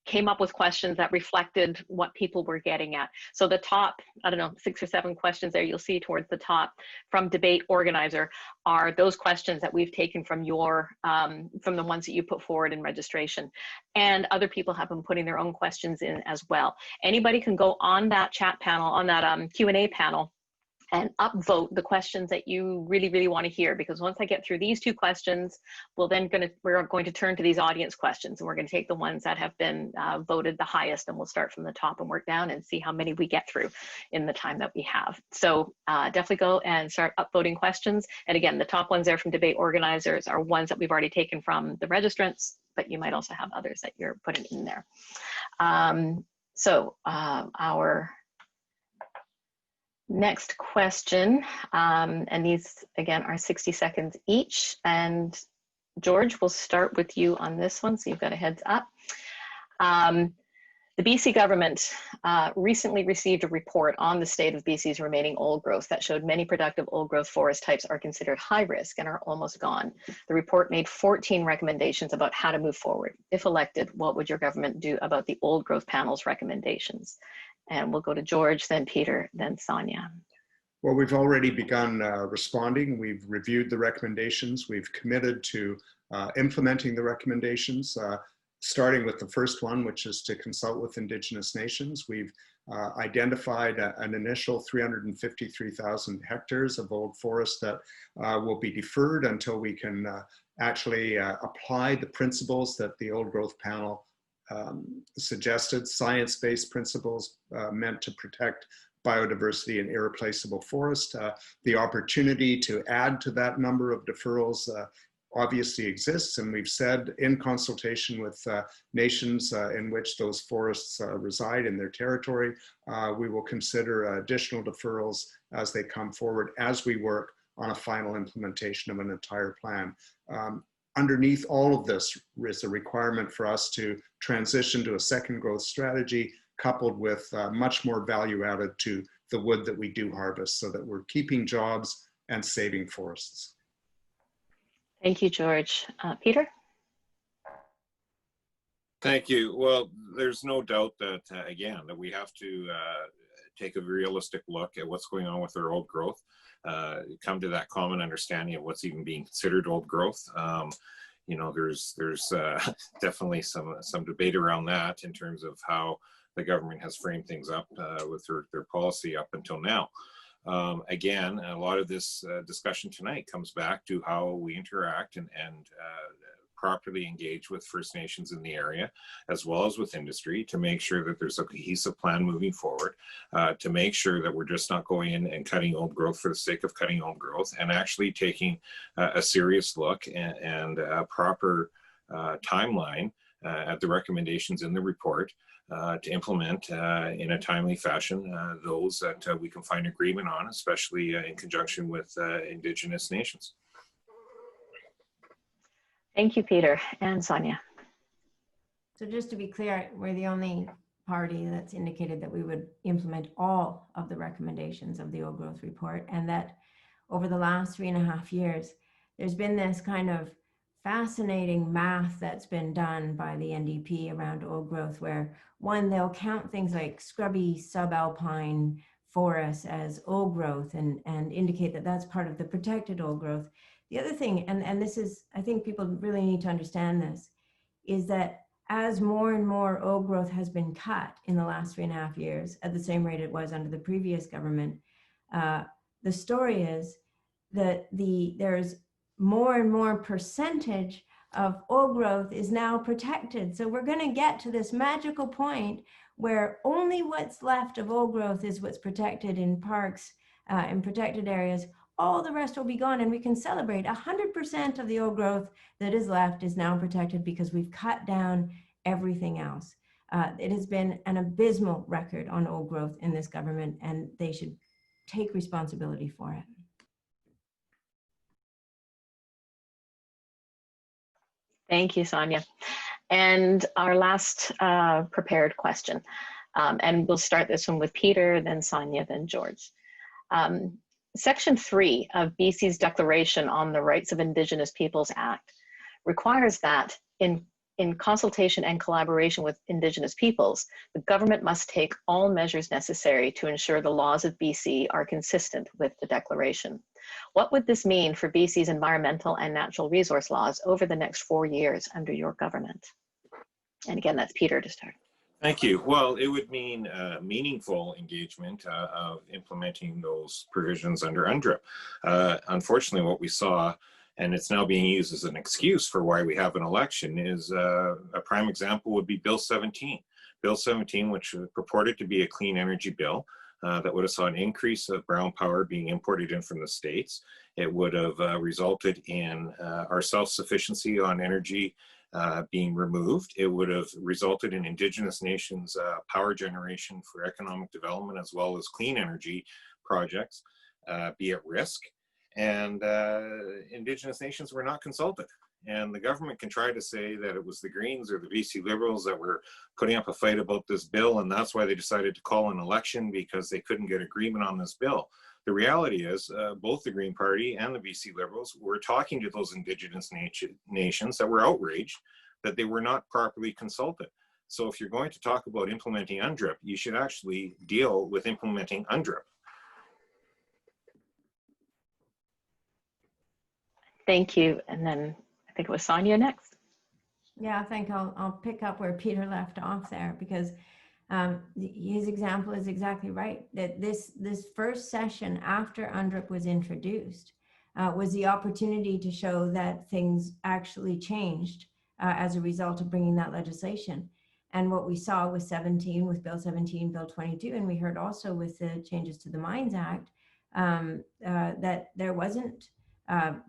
came up with questions that reflected what people were getting at. So the top, I don't know, 6 or 7 questions there you'll see towards the top from Debate Organizer are those questions that we've taken from your, from the ones that you put forward in registration. And other people have been putting their own questions in as well. Anybody can go on that chat panel, on that Q&A panel, and upvote the questions that you really, really want to hear, because once I get through these 2 questions, we're going to turn to these audience questions, and we're going to take the ones that have been voted the highest, and we'll start from the top and work down and see how many we get through in the time that we have. So definitely go and start upvoting questions. And again, the top ones there from Debate Organizers are ones that we've already taken from the registrants, but you might also have others that you're putting in there. Our next question, and these again are 60 seconds each, and George, we'll start with you on this one, so you've got a heads up. The BC government recently received a report on the state of BC's remaining old growth that showed many productive old growth forest types are considered high risk and are almost gone. The report made 14 recommendations about how to move forward. If elected, what would your government do about the old growth panel's recommendations? And we'll go to George, then Peter, then Sonia. Well, we've already begun responding. We've reviewed the recommendations. We've committed to implementing the recommendations, starting with the first one, which is to consult with Indigenous nations. We've identified an initial 353,000 hectares of old forest that will be deferred until we can actually apply the principles that the old growth panel suggested, science-based principles meant to protect biodiversity and irreplaceable forest. The opportunity to add to that number of deferrals obviously exists, and we've said in consultation with nations in which those forests reside in their territory, we will consider additional deferrals as they come forward as we work on a final implementation of an entire plan. Underneath all of this is a requirement for us to transition to a second growth strategy, coupled with much more value added to the wood that we do harvest, so that we're keeping jobs and saving forests. Thank you, George. Peter? Thank you. Well, there's no doubt that, again, that we have to take a realistic look at what's going on with our old growth, come to that common understanding of what's even being considered old growth. You know, there's definitely some debate around that in terms of how the government has framed things up with their policy up until now. Again, a lot of this discussion tonight comes back to how we interact and properly engage with First Nations in the area, as well as with industry, to make sure that there's a cohesive plan moving forward, to make sure that we're just not going in and cutting old growth for the sake of cutting old growth, and actually taking a serious look and a proper timeline at the recommendations in the report to implement in a timely fashion those that we can find agreement on, especially in conjunction with Indigenous nations. Thank you, Peter. And Sonia. So just to be clear, we're the only party that's indicated that we would implement all of the recommendations of the old growth report, and that over the last 3.5 years, there's been this kind of fascinating math that's been done by the NDP around old growth, where one, they'll count things like scrubby subalpine forests as old growth and indicate that that's part of the protected old growth. The other thing, and this is, I think people really need to understand this, is that as more and more old growth has been cut in the last 3.5 years at the same rate it was under the previous government, the story is that there's more and more percentage of old growth is now protected. So we're going to get to this magical point where only what's left of old growth is what's protected in parks, in protected areas. All the rest will be gone, and we can celebrate 100% of the old growth that is left is now protected because we've cut down everything else. It has been an abysmal record on old growth in this government, and they should take responsibility for it. Thank you, Sonia. And our last prepared question, and we'll start this one with Peter, then Sonia, then George. Section 3 of BC's Declaration on the Rights of Indigenous Peoples Act requires that in consultation and collaboration with Indigenous peoples, the government must take all measures necessary to ensure the laws of BC are consistent with the Declaration. What would this mean for BC's environmental and natural resource laws over the next 4 years under your government? And again, that's Peter to start. Thank you. Well, it would mean meaningful engagement of implementing those provisions under UNDRIP. Unfortunately, what we saw, and it's now being used as an excuse for why we have an election, is a prime example would be Bill 17. Bill 17, which purported to be a clean energy bill, that would have saw an increase of brown power being imported in from the States. It would have resulted in our self-sufficiency on energy being removed. It would have resulted in Indigenous nations power generation for economic development as well as clean energy projects be at risk. And Indigenous nations were not consulted. And the government can try to say that it was the Greens or the BC Liberals that were putting up a fight about this bill, and that's why they decided to call an election, because they couldn't get agreement on this bill. The reality is both the Green Party and the BC Liberals were talking to those Indigenous nations that were outraged that they were not properly consulted. So if you're going to talk about implementing UNDRIP, you should actually deal with implementing UNDRIP. Thank you. And then I think it was Sonia next. Yeah, I think I'll pick up where Peter left off there, because his example is exactly right. That this first session after UNDRIP was introduced was the opportunity to show that things actually changed as a result of bringing that legislation. And what we saw with 17, with Bill 17, Bill 22, and we heard also with the changes to the Mines Act, that there wasn't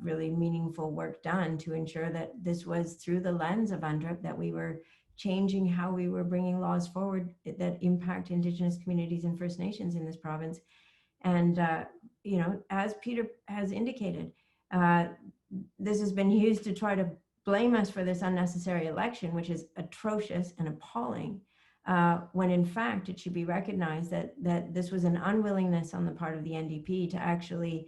really meaningful work done to ensure that this was through the lens of UNDRIP, that we were changing how we were bringing laws forward that impact Indigenous communities and First Nations in this province. And, you know, as Peter has indicated, this has been used to try to blame us for this unnecessary election, which is atrocious and appalling, when in fact it should be recognized that this was an unwillingness on the part of the NDP to actually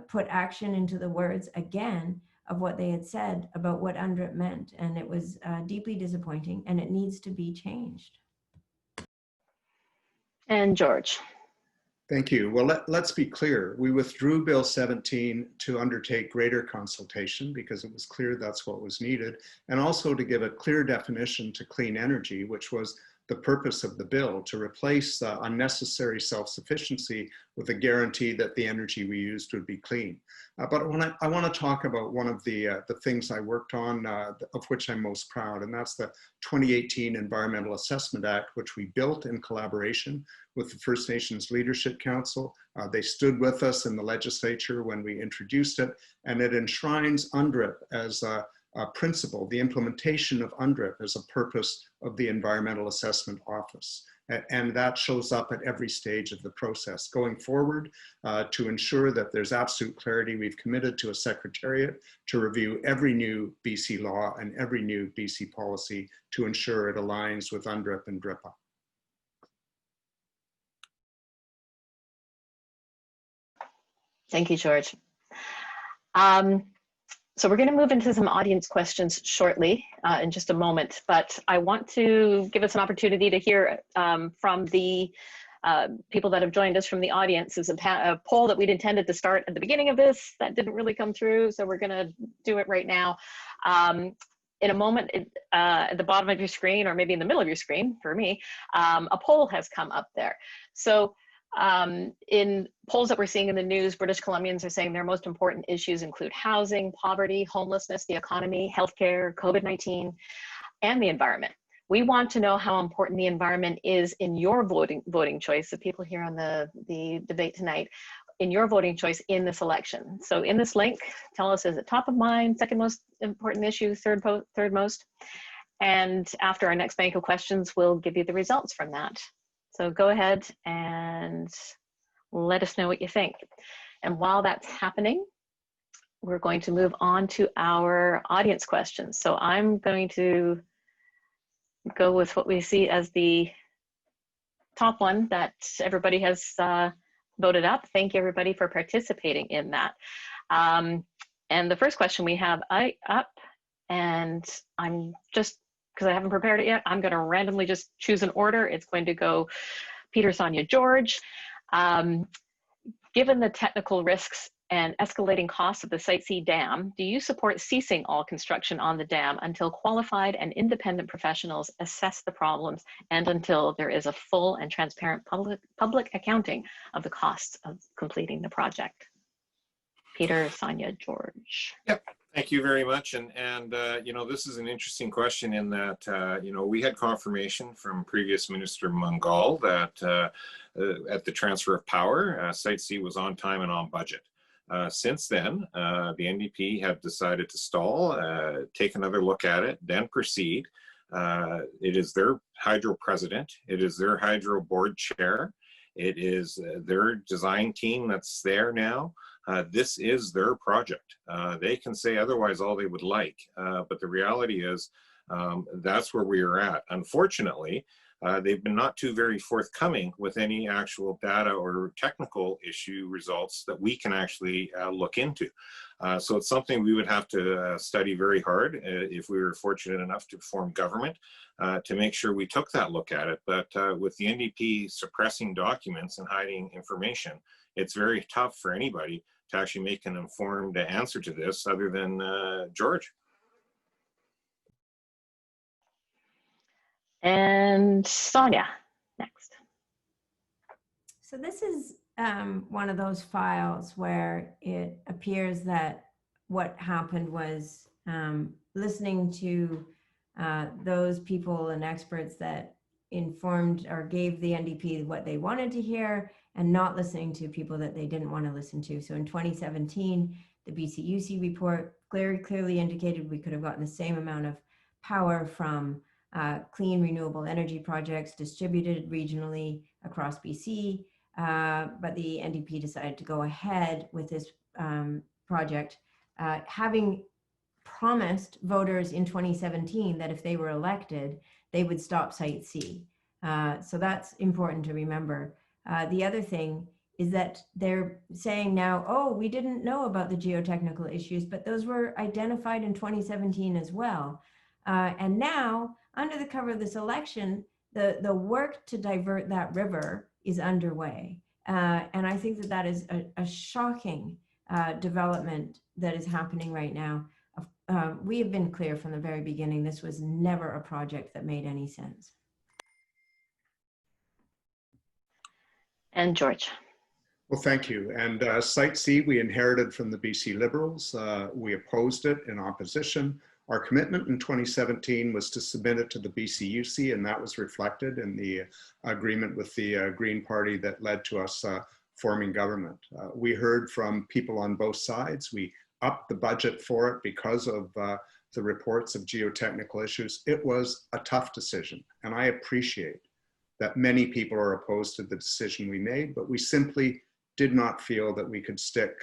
put action into the words again of what they had said about what UNDRIP meant. And it was deeply disappointing, and it needs to be changed. And George. Thank you. Well, let's be clear. We withdrew Bill 17 to undertake greater consultation because it was clear that's what was needed, and also to give a clear definition to clean energy, which was the purpose of the bill, to replace unnecessary self-sufficiency with a guarantee that the energy we used would be clean. But I want to talk about one of the things I worked on, of which I'm most proud, and that's the 2018 Environmental Assessment Act, which we built in collaboration with the First Nations Leadership Council. They stood with us in the legislature when we introduced it, and it enshrines UNDRIP as a principle, the implementation of UNDRIP as a purpose of the Environmental Assessment Office. And that shows up at every stage of the process. Going forward, to ensure that there's absolute clarity, we've committed to a secretariat to review every new BC law and every new BC policy to ensure it aligns with UNDRIP and DRIPA. Thank you, George. So we're going to move into some audience questions shortly in just a moment, but I want to give us an opportunity to hear from the people that have joined us from the audience. Is a poll that we'd intended to start at the beginning of this that didn't really come through, so we're going to do it right now. In a moment, at the bottom of your screen, or maybe in the middle of your screen for me, a poll has come up there. So in polls that we're seeing in the news, British Columbians are saying their most important issues include housing, poverty, homelessness, the economy, healthcare, COVID-19, and the environment. We want to know how important the environment is in your voting choice, the people here on the debate tonight, in your voting choice in this election. So in this link, tell us, is it top of mind, second most important issue, third most? And after our next bank of questions, we'll give you the results from that. So go ahead and let us know what you think. And while that's happening, we're going to move on to our audience questions. So I'm going to go with what we see as the top one that everybody has voted up. Thank you, everybody, for participating in that. And the first question we have up, and I'm just, because I haven't prepared it yet, I'm going to randomly just choose an order. It's going to go Peter, Sonia, George. Given the technical risks and escalating costs of the Site C dam, do you support ceasing all construction on the dam until qualified and independent professionals assess the problems and until there is a full and transparent public accounting of the costs of completing the project? Peter, Sonia, George. Yep. Thank you very much. And you know, this is an interesting question in that, you know, we had confirmation from previous Minister Mungal that at the transfer of power, Site C was on time and on budget. Since then, the NDP have decided to stall, take another look at it, then proceed. It is their hydro president. It is their hydro board chair. It is their design team that's there now. This is their project. They can say otherwise all they would like, but the reality is that's where we are at. Unfortunately, they've been not too very forthcoming with any actual data or technical issue results that we can actually look into. So it's something we would have to study very hard if we were fortunate enough to form government to make sure we took that look at it. But with the NDP suppressing documents and hiding information, it's very tough for anybody to actually make an informed answer to this other than George. And Sonia, next. So this is one of those files where it appears that what happened was listening to those people and experts that informed or gave the NDP what they wanted to hear and not listening to people that they didn't want to listen to. So in 2017, the BCUC report clearly indicated we could have gotten the same amount of power from clean renewable energy projects distributed regionally across BC, but the NDP decided to go ahead with this project, having promised voters in 2017 that if they were elected, they would stop Site C. So that's important to remember. The other thing is that they're saying now, oh, we didn't know about the geotechnical issues, but those were identified in 2017 as well. And now, under the cover of this election, the work to divert that river is underway. And I think that that is a shocking development that is happening right now. We have been clear from the very beginning, this was never a project that made any sense. And George. Well, thank you. And Site C, we inherited from the BC Liberals. We opposed it in opposition. Our commitment in 2017 was to submit it to the BCUC, and that was reflected in the agreement with the Green Party that led to us forming government. We heard from people on both sides. We upped the budget for it because of the reports of geotechnical issues. It was a tough decision, and I appreciate that many people are opposed to the decision we made, but we simply did not feel that we could stick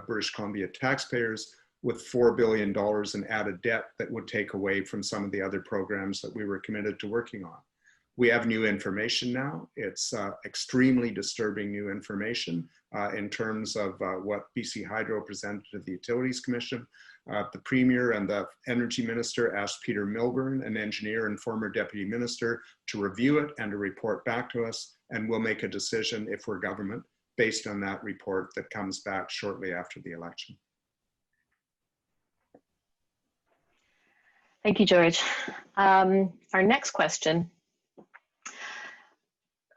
British Columbia taxpayers with $4 billion in added debt that would take away from some of the other programs that we were committed to working on. We have new information now. It's extremely disturbing new information in terms of what BC Hydro presented to the Utilities Commission. The Premier and the Energy Minister asked Peter Milburn, an engineer and former Deputy Minister, to review it and to report back to us, and we'll make a decision if we're government based on that report that comes back shortly after the election. Thank you, George. Our next question,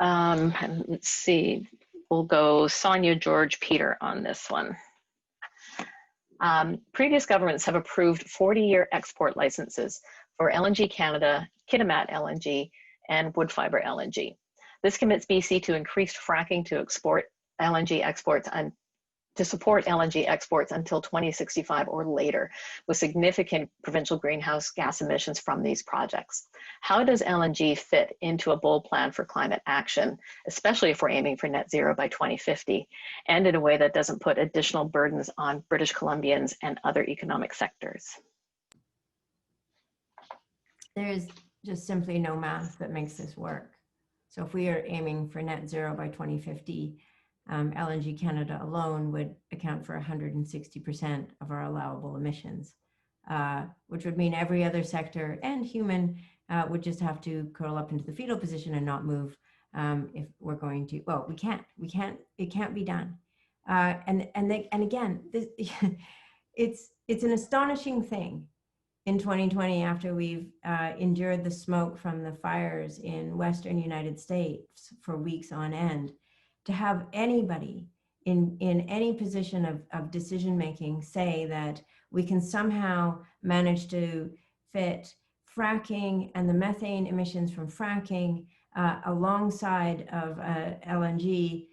let's see, we'll go Sonia, George, Peter on this one. Previous governments have approved 40-year export licenses for LNG Canada, Kitimat LNG, and Woodfibre LNG. This commits BC to increased fracking to export LNG exports and to support LNG exports until 2065 or later, with significant provincial greenhouse gas emissions from these projects. How does LNG fit into a bold plan for climate action, especially if we're aiming for net zero by 2050, and in a way that doesn't put additional burdens on British Columbians and other economic sectors? There's just simply no math that makes this work. So if we are aiming for net zero by 2050, LNG Canada alone would account for 160% of our allowable emissions, which would mean every other sector and human would just have to curl up into the fetal position and not move if we're going to, well, we can't, it can't be done. And again, this, it's an astonishing thing in 2020 after we've endured the smoke from the fires in Western United States for weeks on end, to have anybody in any position of decision-making say that we can somehow manage to fit fracking and the methane emissions from fracking alongside of LNG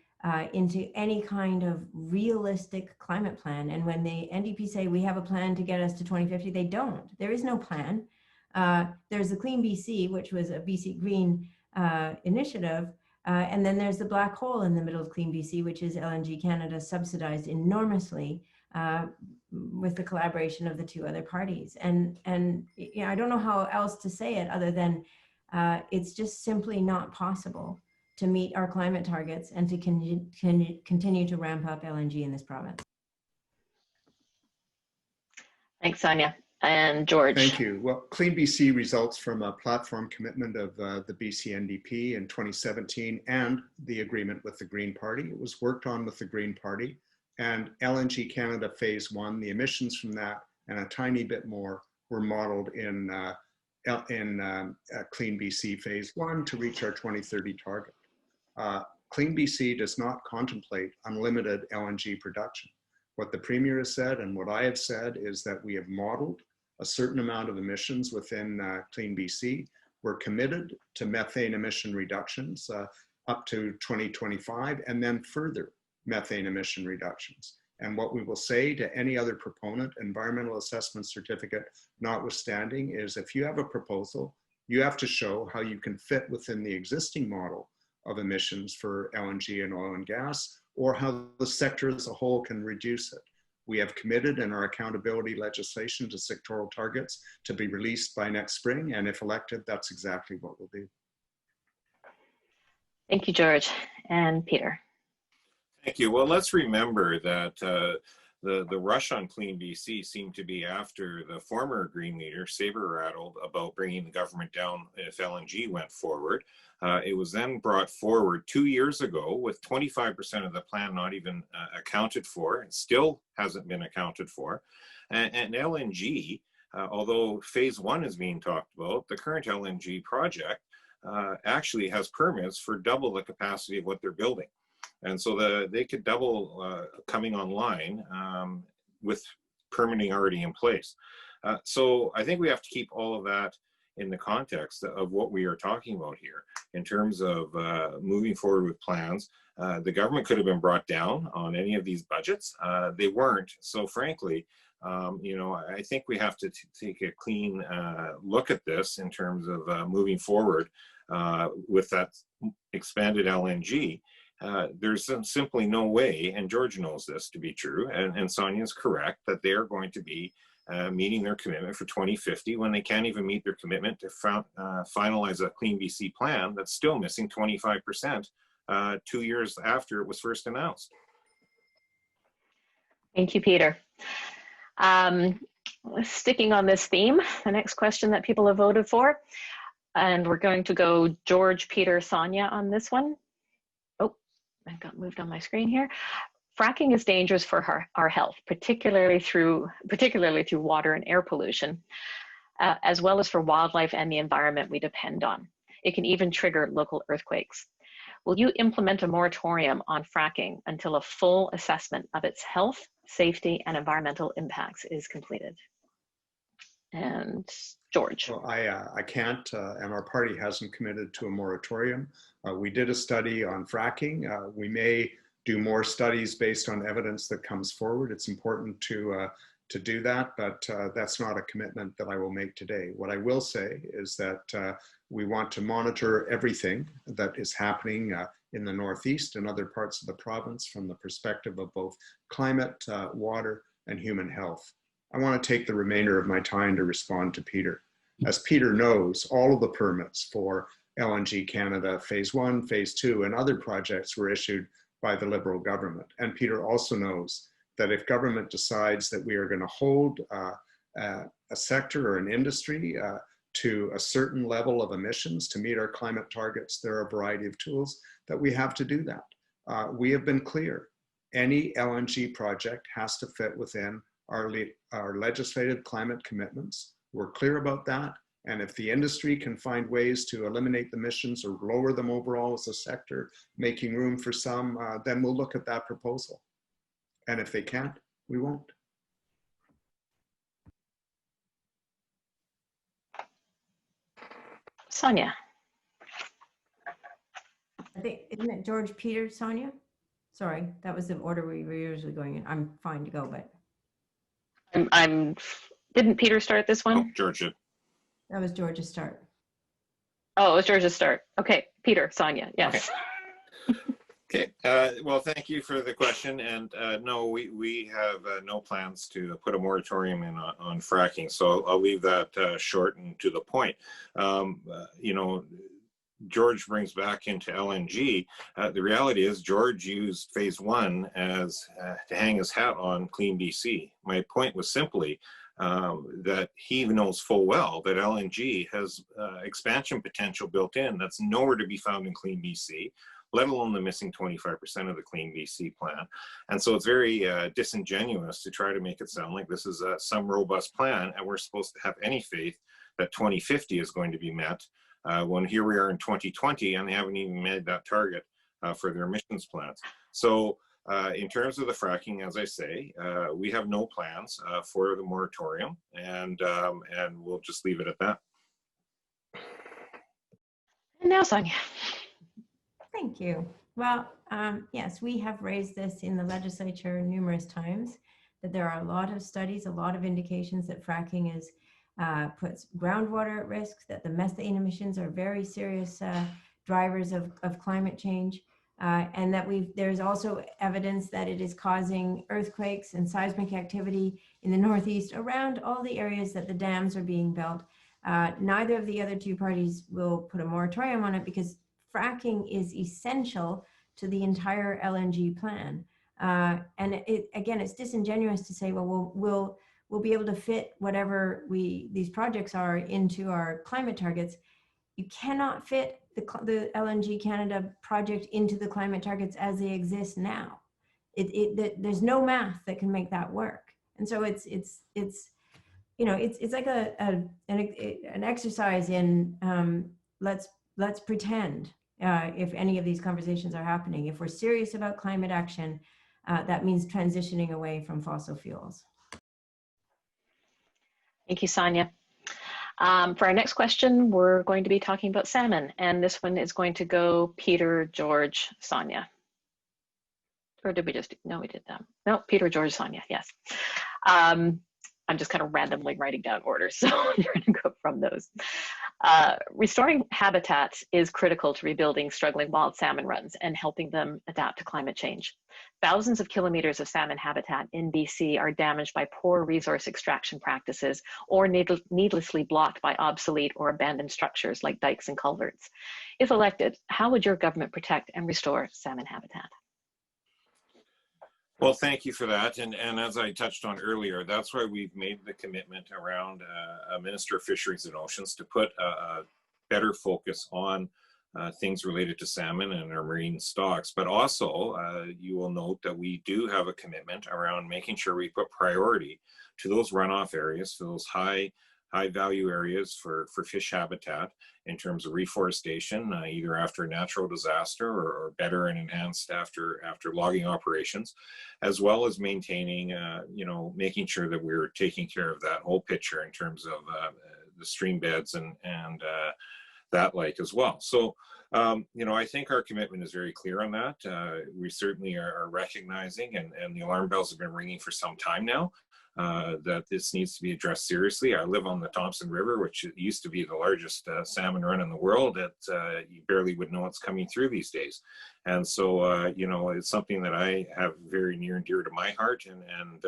into any kind of realistic climate plan. And when the NDP say we have a plan to get us to 2050, they don't. There is no plan. There's the Clean BC, which was a BC Green initiative. And then there's the black hole in the middle of Clean BC, which is LNG Canada, subsidized enormously with the collaboration of the two other parties. And you know, I don't know how else to say it other than it's just simply not possible to meet our climate targets and to continue to ramp up LNG in this province. Thanks, Sonia. And George. Thank you. Well, Clean BC results from a platform commitment of the BC NDP in 2017 and the agreement with the Green Party. It was worked on with the Green Party, and LNG Canada Phase 1, the emissions from that and a tiny bit more were modeled in Clean BC Phase 1 to reach our 2030 target. Clean BC does not contemplate unlimited LNG production. What the Premier has said and what I have said is that we have modeled a certain amount of emissions within Clean BC. We're committed to methane emission reductions up to 2025 and then further methane emission reductions. And what we will say to any other proponent, environmental assessment certificate notwithstanding, is if you have a proposal, you have to show how you can fit within the existing model of emissions for LNG and oil and gas, or how the sector as a whole can reduce it. We have committed in our accountability legislation to sectoral targets to be released by next spring, and if elected, that's exactly what we'll do. Thank you, George. And Peter. Thank you. Well, let's remember that the rush on Clean BC seemed to be after the former Green leader saber-rattled about bringing the government down if LNG went forward. It was then brought forward 2 years ago with 25% of the plan not even accounted for, and still hasn't been accounted for. And LNG, although Phase 1 is being talked about, the current LNG project actually has permits for double the capacity of what they're building. And so they could double coming online with permitting already in place. So I think we have to keep all of that in the context of what we are talking about here in terms of moving forward with plans. The government could have been brought down on any of these budgets. They weren't. So frankly, you know, I think we have to take a clean look at this in terms of moving forward with that expanded LNG. There's simply no way, and George knows this to be true, and Sonia is correct, that they are going to be meeting their commitment for 2050 when they can't even meet their commitment to finalize a Clean BC plan that's still missing 25% 2 years after it was first announced. Thank you, Peter. Sticking on this theme, the next question that people have voted for, and we're going to go George, Peter, Sonia on this one. Oh, I got moved on my screen here. Fracking is dangerous for our health, particularly through water and air pollution, as well as for wildlife and the environment we depend on. It can even trigger local earthquakes. Will you implement a moratorium on fracking until a full assessment of its health, safety, and environmental impacts is completed? And George. Well, I can't, and our party hasn't committed to a moratorium. We did a study on fracking. We may do more studies based on evidence that comes forward. It's important to do that, but that's not a commitment that I will make today. What I will say is that we want to monitor everything that is happening in the Northeast and other parts of the province from the perspective of both climate, water, and human health. I want to take the remainder of my time to respond to Peter. As Peter knows, all of the permits for LNG Canada Phase 1, Phase 2, and other projects were issued by the Liberal government. And Peter also knows that if government decides that we are going to hold a sector or an industry to a certain level of emissions to meet our climate targets, there are a variety of tools that we have to do that. We have been clear. Any LNG project has to fit within our legislative climate commitments. We're clear about that. And if the industry can find ways to eliminate the emissions or lower them overall as a sector, making room for some, then we'll look at that proposal. And if they can't, we won't. Sonia. I think, isn't it George, Peter, Sonia? Sorry, that was the order we were usually going in. I'm fine to go, but. Didn't Peter start this one? Oh, George did. That was George's start. Oh, it was George's start. Okay, Peter, Sonia, yes. Okay, well, thank you for the question. And no, we have no plans to put a moratorium in on fracking. So I'll leave that short and to the point. You know, George brings back into LNG. The reality is George used Phase 1 as to hang his hat on Clean BC. My point was simply that he knows full well that LNG has expansion potential built in that's nowhere to be found in Clean BC, let alone the missing 25% of the Clean BC plan. And so it's very disingenuous to try to make it sound like this is some robust plan and we're supposed to have any faith that 2050 is going to be met when here we are in 2020 and they haven't even made that target for their emissions plans. So in terms of the fracking, as I say, we have no plans for the moratorium, and we'll just leave it at that. And now, Sonia. Thank you. Well, yes, we have raised this in the legislature numerous times, that there are a lot of studies, a lot of indications that fracking is puts groundwater at risk, that the methane emissions are very serious drivers of climate change. And that there's also evidence that it is causing earthquakes and seismic activity in the Northeast around all the areas that the dams are being built. Neither of the other two parties will put a moratorium on it because fracking is essential to the entire LNG plan. And again, it's disingenuous to say, well, we'll be able to fit whatever these projects are into our climate targets. You cannot fit the LNG Canada project into the climate targets as they exist now. There's no math that can make that work. And so it's you know, it's like an exercise in let's pretend if any of these conversations are happening. If we're serious about climate action, that means transitioning away from fossil fuels. Thank you, Sonia. For our next question, we're going to be talking about salmon, and this one is going to go Peter, George, Sonia. Or did we just, no, we did that. No, Peter, George, Sonia, yes. I'm just kind of randomly writing down orders, so you're gonna go from those. Restoring habitats is critical to rebuilding struggling wild salmon runs and helping them adapt to climate change. Thousands of kilometers of salmon habitat in BC are damaged by poor resource extraction practices or needlessly blocked by obsolete or abandoned structures like dikes and culverts. If elected, how would your government protect and restore salmon habitat? Well, thank you for that. And as I touched on earlier, that's why we've made the commitment around a Minister of Fisheries and Oceans to put a better focus on things related to salmon and our marine stocks. But also, you will note that we do have a commitment around making sure we put priority to those runoff areas, to those high value areas for fish habitat in terms of reforestation, either after a natural disaster or better and enhanced after logging operations, as well as maintaining, making sure that we're taking care of that whole picture in terms of the stream beds and that like as well. So, I think our commitment is very clear on that. We certainly are recognizing, and the alarm bells have been ringing for some time now, that this needs to be addressed seriously. I live on the Thompson River, which used to be the largest salmon run in the world. That you barely would know what's coming through these days. And so, it's something that I have very near and dear to my heart, and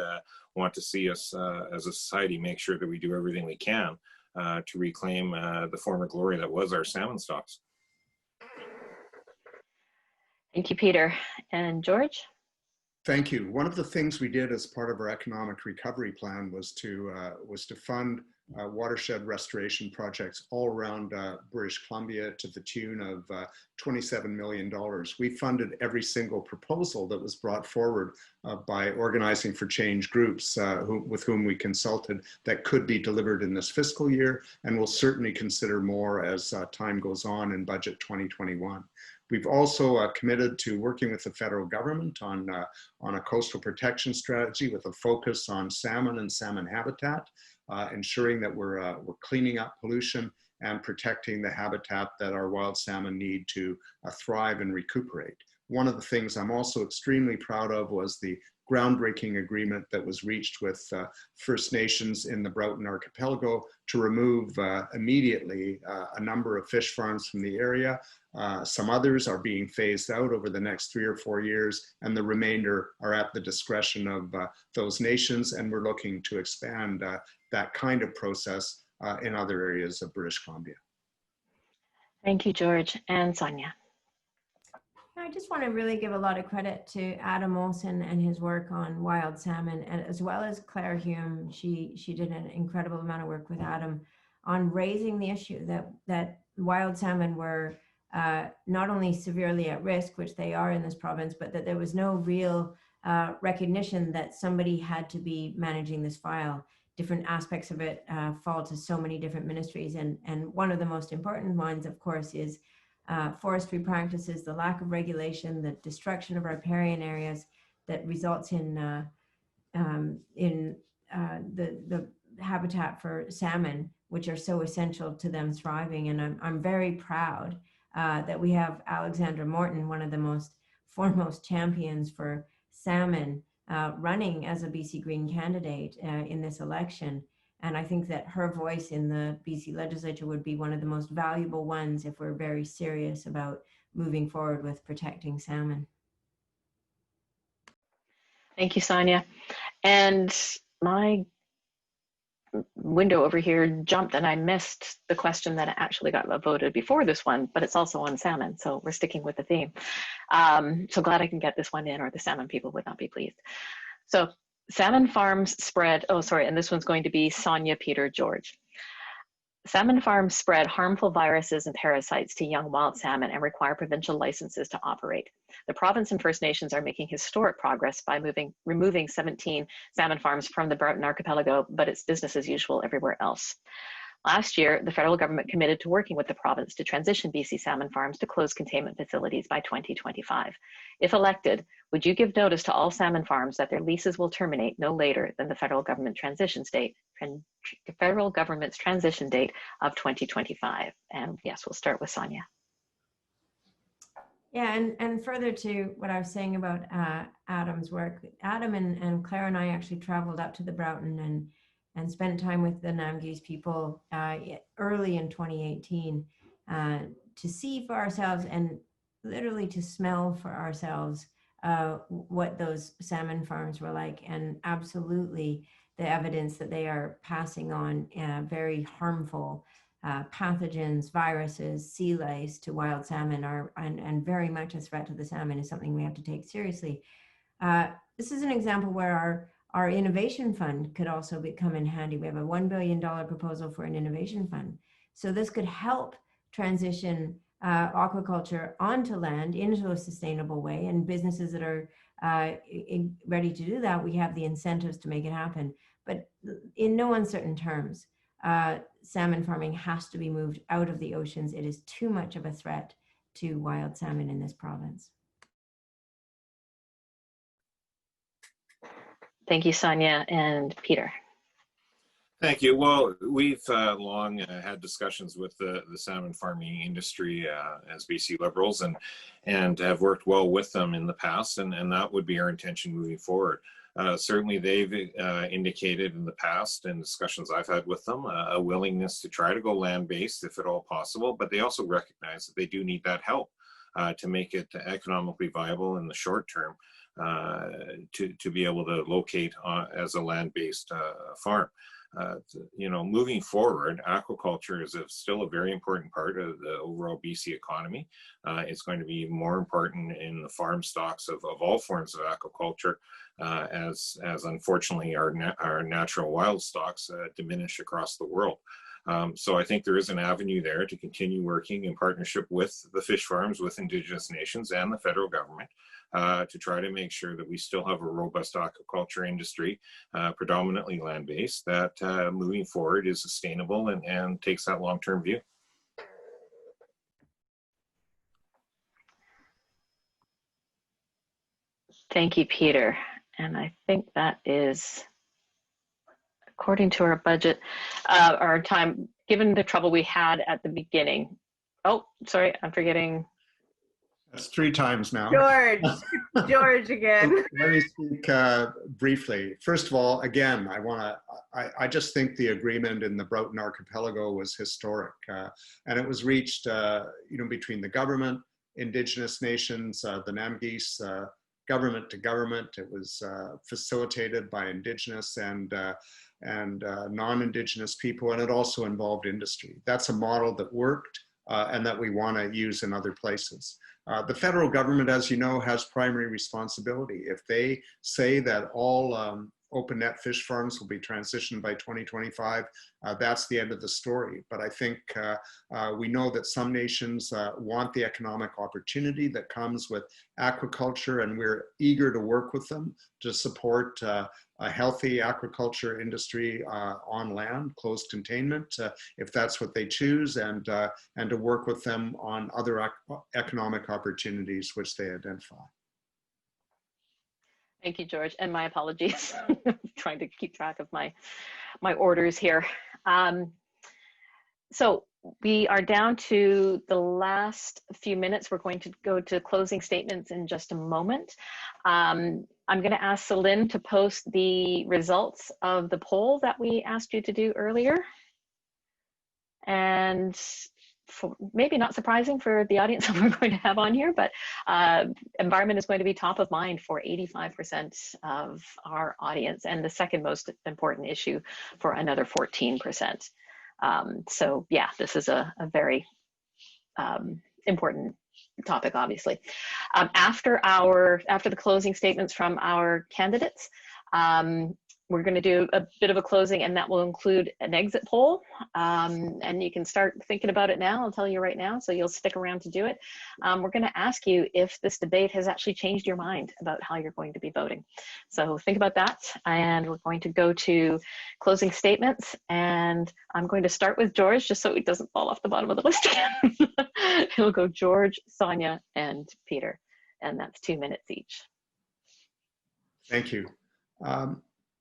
want to see us as a society make sure that we do everything we can to reclaim the former glory that was our salmon stocks. Thank you, Peter. And George? Thank you. One of the things we did as part of our economic recovery plan was to fund watershed restoration projects all around British Columbia to the tune of $27 million. We funded every single proposal that was brought forward by Organizing for Change groups with whom we consulted that could be delivered in this fiscal year, and we'll certainly consider more as time goes on in budget 2021. We've also committed to working with the federal government on a coastal protection strategy with a focus on salmon and salmon habitat, ensuring that we're cleaning up pollution and protecting the habitat that our wild salmon need to thrive and recuperate. One of the things I'm also extremely proud of was the groundbreaking agreement that was reached with First Nations in the Broughton Archipelago to remove immediately a number of fish farms from the area. Some others are being phased out over the next 3 or 4 years, and the remainder are at the discretion of those nations, and we're looking to expand that kind of process in other areas of British Columbia. Thank you, George. And Sonia? I just want to really give a lot of credit to Adam Olson and his work on wild salmon, and as well as Claire Hume. She did an incredible amount of work with Adam on raising the issue that wild salmon were not only severely at risk, which they are in this province, but that there was no real recognition that somebody had to be managing this file. Different aspects of it fall to so many different ministries, and one of the most important ones, of course, is forestry practices, the lack of regulation, the destruction of riparian areas that results in the habitat for salmon, which are so essential to them thriving. And I'm very proud that we have Alexandra Morton, one of the most foremost champions for salmon, running as a BC Green candidate in this election. And I think that her voice in the BC legislature would be one of the most valuable ones if we're very serious about moving forward with protecting salmon. Thank you, Sonia. And my window over here jumped and I missed the question that actually got voted before this one, but it's also on salmon. So we're sticking with the theme. So glad I can get this one in, or the salmon people would not be pleased. So salmon farms spread, and this one's going to be Sonia, Peter, George. Salmon farms spread harmful viruses and parasites to young wild salmon and require provincial licenses to operate. The province and First Nations are making historic progress by removing 17 salmon farms from the Broughton Archipelago, but it's business as usual everywhere else. Last year, the federal government committed to working with the province to transition BC salmon farms to closed containment facilities by 2025. If elected, would you give notice to all salmon farms that their leases will terminate no later than the federal government's transition date of 2025? And yes, we'll start with Sonia. Yeah, and further to what I was saying about Adam's work, Adam and Claire and I actually traveled up to the Broughton and spent time with the Namgis people early in 2018 to see for ourselves and literally to smell for ourselves what those salmon farms were like. And absolutely the evidence that they are passing on very harmful pathogens, viruses, sea lice to wild salmon are and very much a threat to the salmon is something we have to take seriously. This is an example where our innovation fund could also come in handy. We have a $1 billion proposal for an innovation fund. So this could help transition aquaculture onto land into a sustainable way, and businesses that are ready to do that, we have the incentives to make it happen. But in no uncertain terms, salmon farming has to be moved out of the oceans. It is too much of a threat to wild salmon in this province. Thank you, Sonia. And Peter. Thank you. Well, we've long had discussions with the salmon farming industry as BC Liberals and have worked well with them in the past, and that would be our intention moving forward. Certainly they've indicated in the past and discussions I've had with them a willingness to try to go land-based if at all possible, but they also recognize that they do need that help to make it economically viable in the short term to be able to locate as a land-based farm. You know, moving forward, aquaculture is still a very important part of the overall BC economy. It's going to be more important in the farm stocks of all forms of aquaculture as unfortunately our natural wild stocks diminish across the world. So I think there is an avenue there to continue working in partnership with the fish farms, with Indigenous nations and the federal government to try to make sure that we still have a robust aquaculture industry, predominantly land-based, that moving forward is sustainable and takes that long-term view. Thank you, Peter. And I think that is, according to our budget, our time, given the trouble we had at the beginning. Oh, sorry, I'm forgetting. That's 3 times now. George again. Let me speak briefly. First of all, again, I just think the agreement in the Broughton Archipelago was historic, and it was reached, you know, between the government, Indigenous nations, the Namgis, government to government. It was facilitated by Indigenous and non-Indigenous people, and it also involved industry. That's a model that worked and that we want to use in other places. The federal government, as you know, has primary responsibility. If they say that all open net fish farms will be transitioned by 2025, that's the end of the story. But I think we know that some nations want the economic opportunity that comes with aquaculture, and we're eager to work with them to support a healthy aquaculture industry on land, closed containment, if that's what they choose, and to work with them on other economic opportunities which they identify. Thank you, George, and my apologies. Trying to keep track of my orders here. So we are down to the last few minutes. We're going to go to closing statements in just a moment. I'm going to ask Celine to post the results of the poll that we asked you to do earlier. And maybe not surprising for the audience that we're going to have on here, but environment is going to be top of mind for 85% of our audience, and the second most important issue for another 14%. So yeah, this is a very important topic, obviously. After the closing statements from our candidates, we're going to do a bit of a closing, and that will include an exit poll. And you can start thinking about it now. I'll tell you right now, so you'll stick around to do it. We're going to ask you if this debate has actually changed your mind about how you're going to be voting. So think about that, and we're going to go to closing statements. And I'm going to start with George, just so it doesn't fall off the bottom of the list again. It'll go George, Sonia, and Peter, and that's 2 minutes each. Thank you.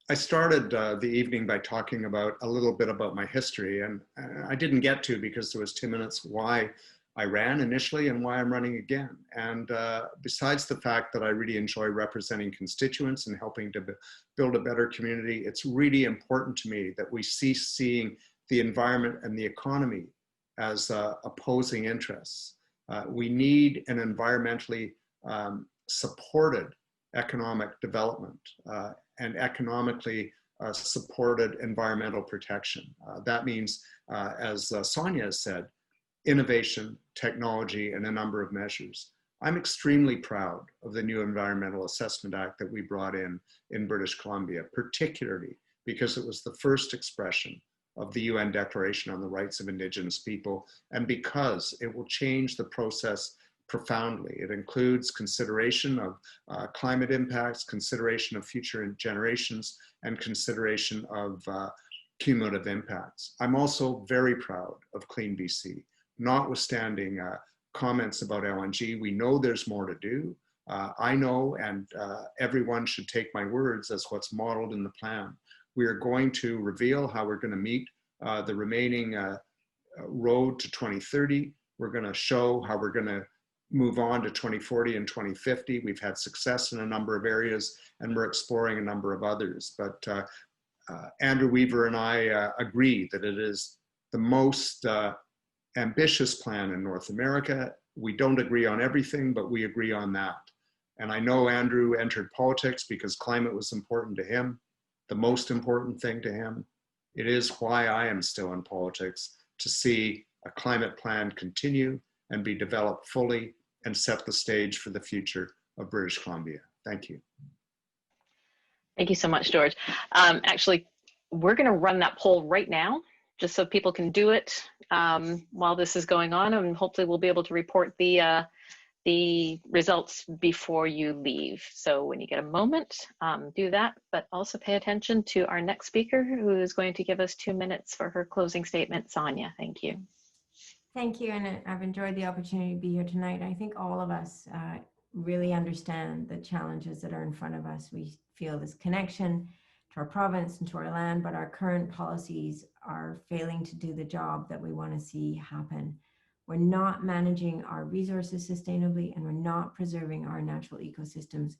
I started the evening by talking about a little bit about my history, and I didn't get to, because there was 2 minutes, why I ran initially and why I'm running again. And besides the fact that I really enjoy representing constituents and helping to build a better community, it's really important to me that we cease seeing the environment and the economy as opposing interests. We need an environmentally supported economic development and economically supported environmental protection. That means, as Sonia has said, innovation, technology, and a number of measures. I'm extremely proud of the new Environmental Assessment Act that we brought in British Columbia, particularly because it was the first expression of the UN Declaration on the Rights of Indigenous People, and because it will change the process profoundly. It includes consideration of climate impacts, consideration of future generations, and consideration of cumulative impacts. I'm also very proud of Clean BC, notwithstanding comments about LNG. We know there's more to do. I know, and everyone should take my words as what's modeled in the plan. We are going to reveal how we're going to meet the remaining road to 2030. We're going to show how we're going to move on to 2040 and 2050. We've had success in a number of areas, and we're exploring a number of others. But Andrew Weaver and I agree that it is the most ambitious plan in North America. We don't agree on everything, but we agree on that. And I know Andrew entered politics because climate was important to him, the most important thing to him. It is why I am still in politics, to see a climate plan continue and be developed fully and set the stage for the future of British Columbia. Thank you. Thank you so much, George. Actually, we're going to run that poll right now, just so people can do it while this is going on, and hopefully we'll be able to report the results before you leave. So when you get a moment, do that, but also pay attention to our next speaker, who is going to give us 2 minutes for her closing statement. Sonia, thank you. Thank you, and I've enjoyed the opportunity to be here tonight. I think all of us really understand the challenges that are in front of us. We feel this connection to our province and to our land, but our current policies are failing to do the job that we want to see happen. We're not managing our resources sustainably, and we're not preserving our natural ecosystems.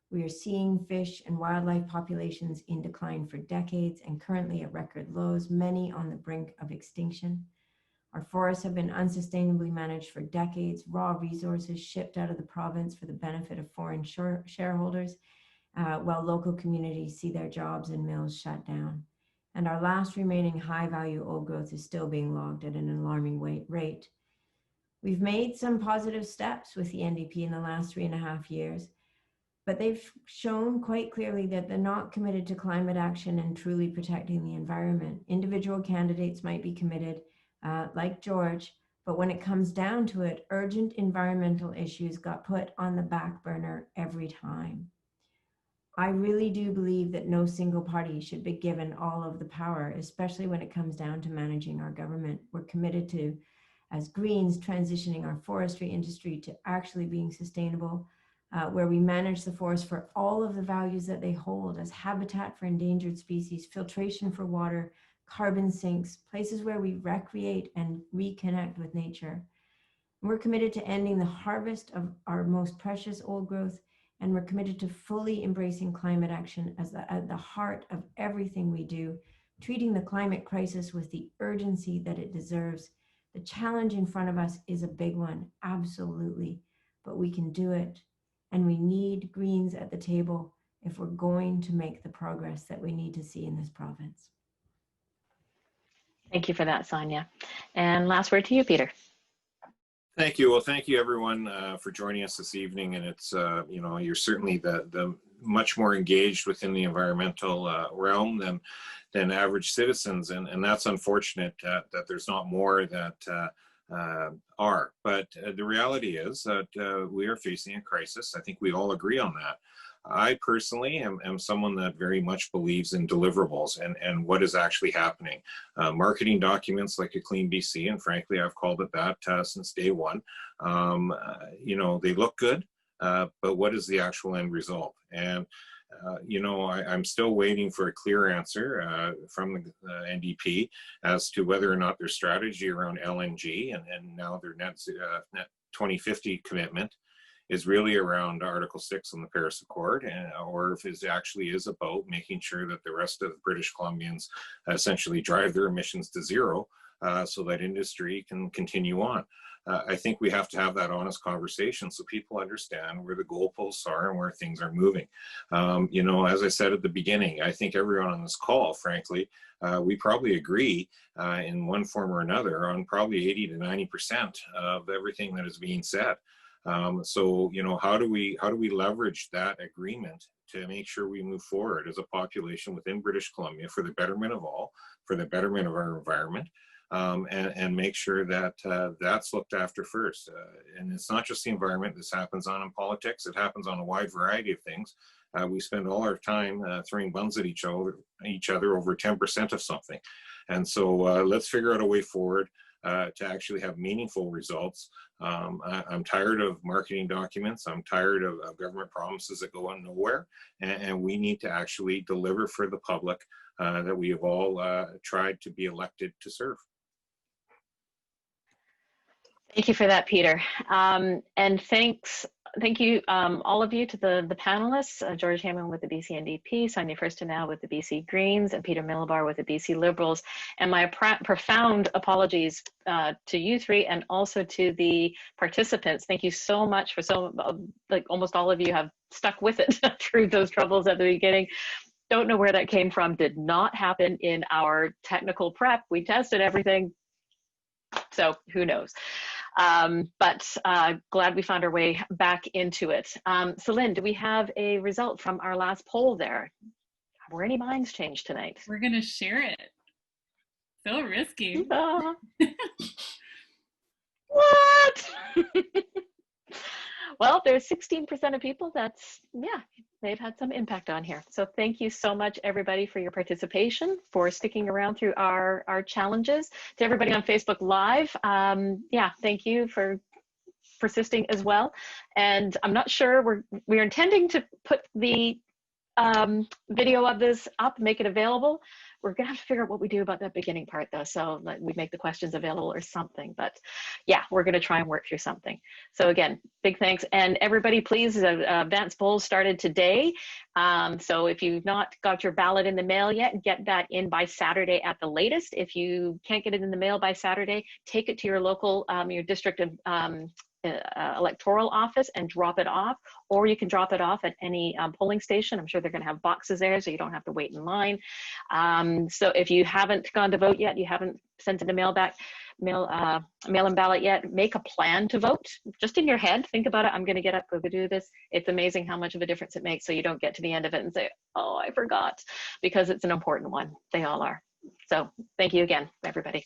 We are seeing fish and wildlife populations in decline for decades and currently at record lows, many on the brink of extinction. Our forests have been unsustainably managed for decades, raw resources shipped out of the province for the benefit of foreign shareholders, while local communities see their jobs and mills shut down. And our last remaining high-value old growth is still being logged at an alarming rate. We've made some positive steps with the NDP in the last 3.5 years, but they've shown quite clearly that they're not committed to climate action and truly protecting the environment. Individual candidates might be committed, like George, but when it comes down to it, urgent environmental issues got put on the back burner every time. I really do believe that no single party should be given all of the power, especially when it comes down to managing our government. We're committed to, as Greens, transitioning our forestry industry to actually being sustainable, where we manage the forest for all of the values that they hold as habitat for endangered species, filtration for water, carbon sinks, places where we recreate and reconnect with nature. We're committed to ending the harvest of our most precious old growth, and we're committed to fully embracing climate action as at the heart of everything we do, treating the climate crisis with the urgency that it deserves. The challenge in front of us is a big one, absolutely, but we can do it. And we need Greens at the table if we're going to make the progress that we need to see in this province. Thank you for that, Sonia. And last word to you, Peter. Thank you. Well, thank you everyone for joining us this evening. And it's, you know, you're certainly the much more engaged within the environmental realm than average citizens, and that's unfortunate that there's not more that are. But the reality is that we are facing a crisis. I think we all agree on that. I personally am someone that very much believes in deliverables and what is actually happening. Marketing documents like a Clean BC, and frankly, I've called it that since day one. You know, they look good, but what is the actual end result? And you know, I'm still waiting for a clear answer from the NDP as to whether or not their strategy around LNG and now their net 2050 commitment is really around Article 6 on the Paris Accord, or if it actually is about making sure that the rest of the British Columbians essentially drive their emissions to zero so that industry can continue on. I think we have to have that honest conversation so people understand where the goalposts are and where things are moving. You know, as I said at the beginning, I think everyone on this call, frankly, we probably agree in one form or another on probably 80 to 90% of everything that is being said. So, you know, how do we leverage that agreement to make sure we move forward as a population within British Columbia for the betterment of all, for the betterment of our environment, and make sure that that's looked after first. And it's not just the environment this happens on in politics, it happens on a wide variety of things. We spend all our time throwing buns at each other over 10% of something. And so let's figure out a way forward to actually have meaningful results. I'm tired of marketing documents. I'm tired of government promises that go on nowhere. And we need to actually deliver for the public that we have all tried to be elected to serve. Thank you for that, Peter. And thank you, all of you, to the panelists, George Hammond with the BC NDP, Sonia Furstenau with the BC Greens, and Peter Millibar with the BC Liberals. And my profound apologies to you three and also to the participants. Thank you so much for like almost all of you have stuck with it through those troubles at the beginning. Don't know where that came from. Did not happen in our technical prep. We tested everything. So who knows? But glad we found our way back into it. Celine, do we have a result from our last poll there? Were any minds changed tonight? We're going to share it. So risky. What? Well, there's 16% of people that's, yeah, they've had some impact on here. So thank you so much, everybody, for your participation, for sticking around through our challenges. To everybody on Facebook Live, yeah, thank you for persisting as well. And I'm not sure, we're intending to put the video of this up, make it available. We're gonna have to figure out what we do about that beginning part though. So like we make the questions available or something, but yeah, we're gonna try and work through something. So again, big thanks. And everybody please, advanced polls started today. So if you've not got your ballot in the mail yet, get that in by Saturday at the latest. If you can't get it in the mail by Saturday, take it to your local, your district electoral office and drop it off, or you can drop it off at any polling station. I'm sure they're going to have boxes there so you don't have to wait in line. So if you haven't gone to vote yet, you haven't sent in a mail-in ballot yet, make a plan to vote just in your head. Think about it. I'm going to get up, go do this. It's amazing how much of a difference it makes, so you don't get to the end of it and say, oh, I forgot, because it's an important one. They all are. So thank you again, everybody.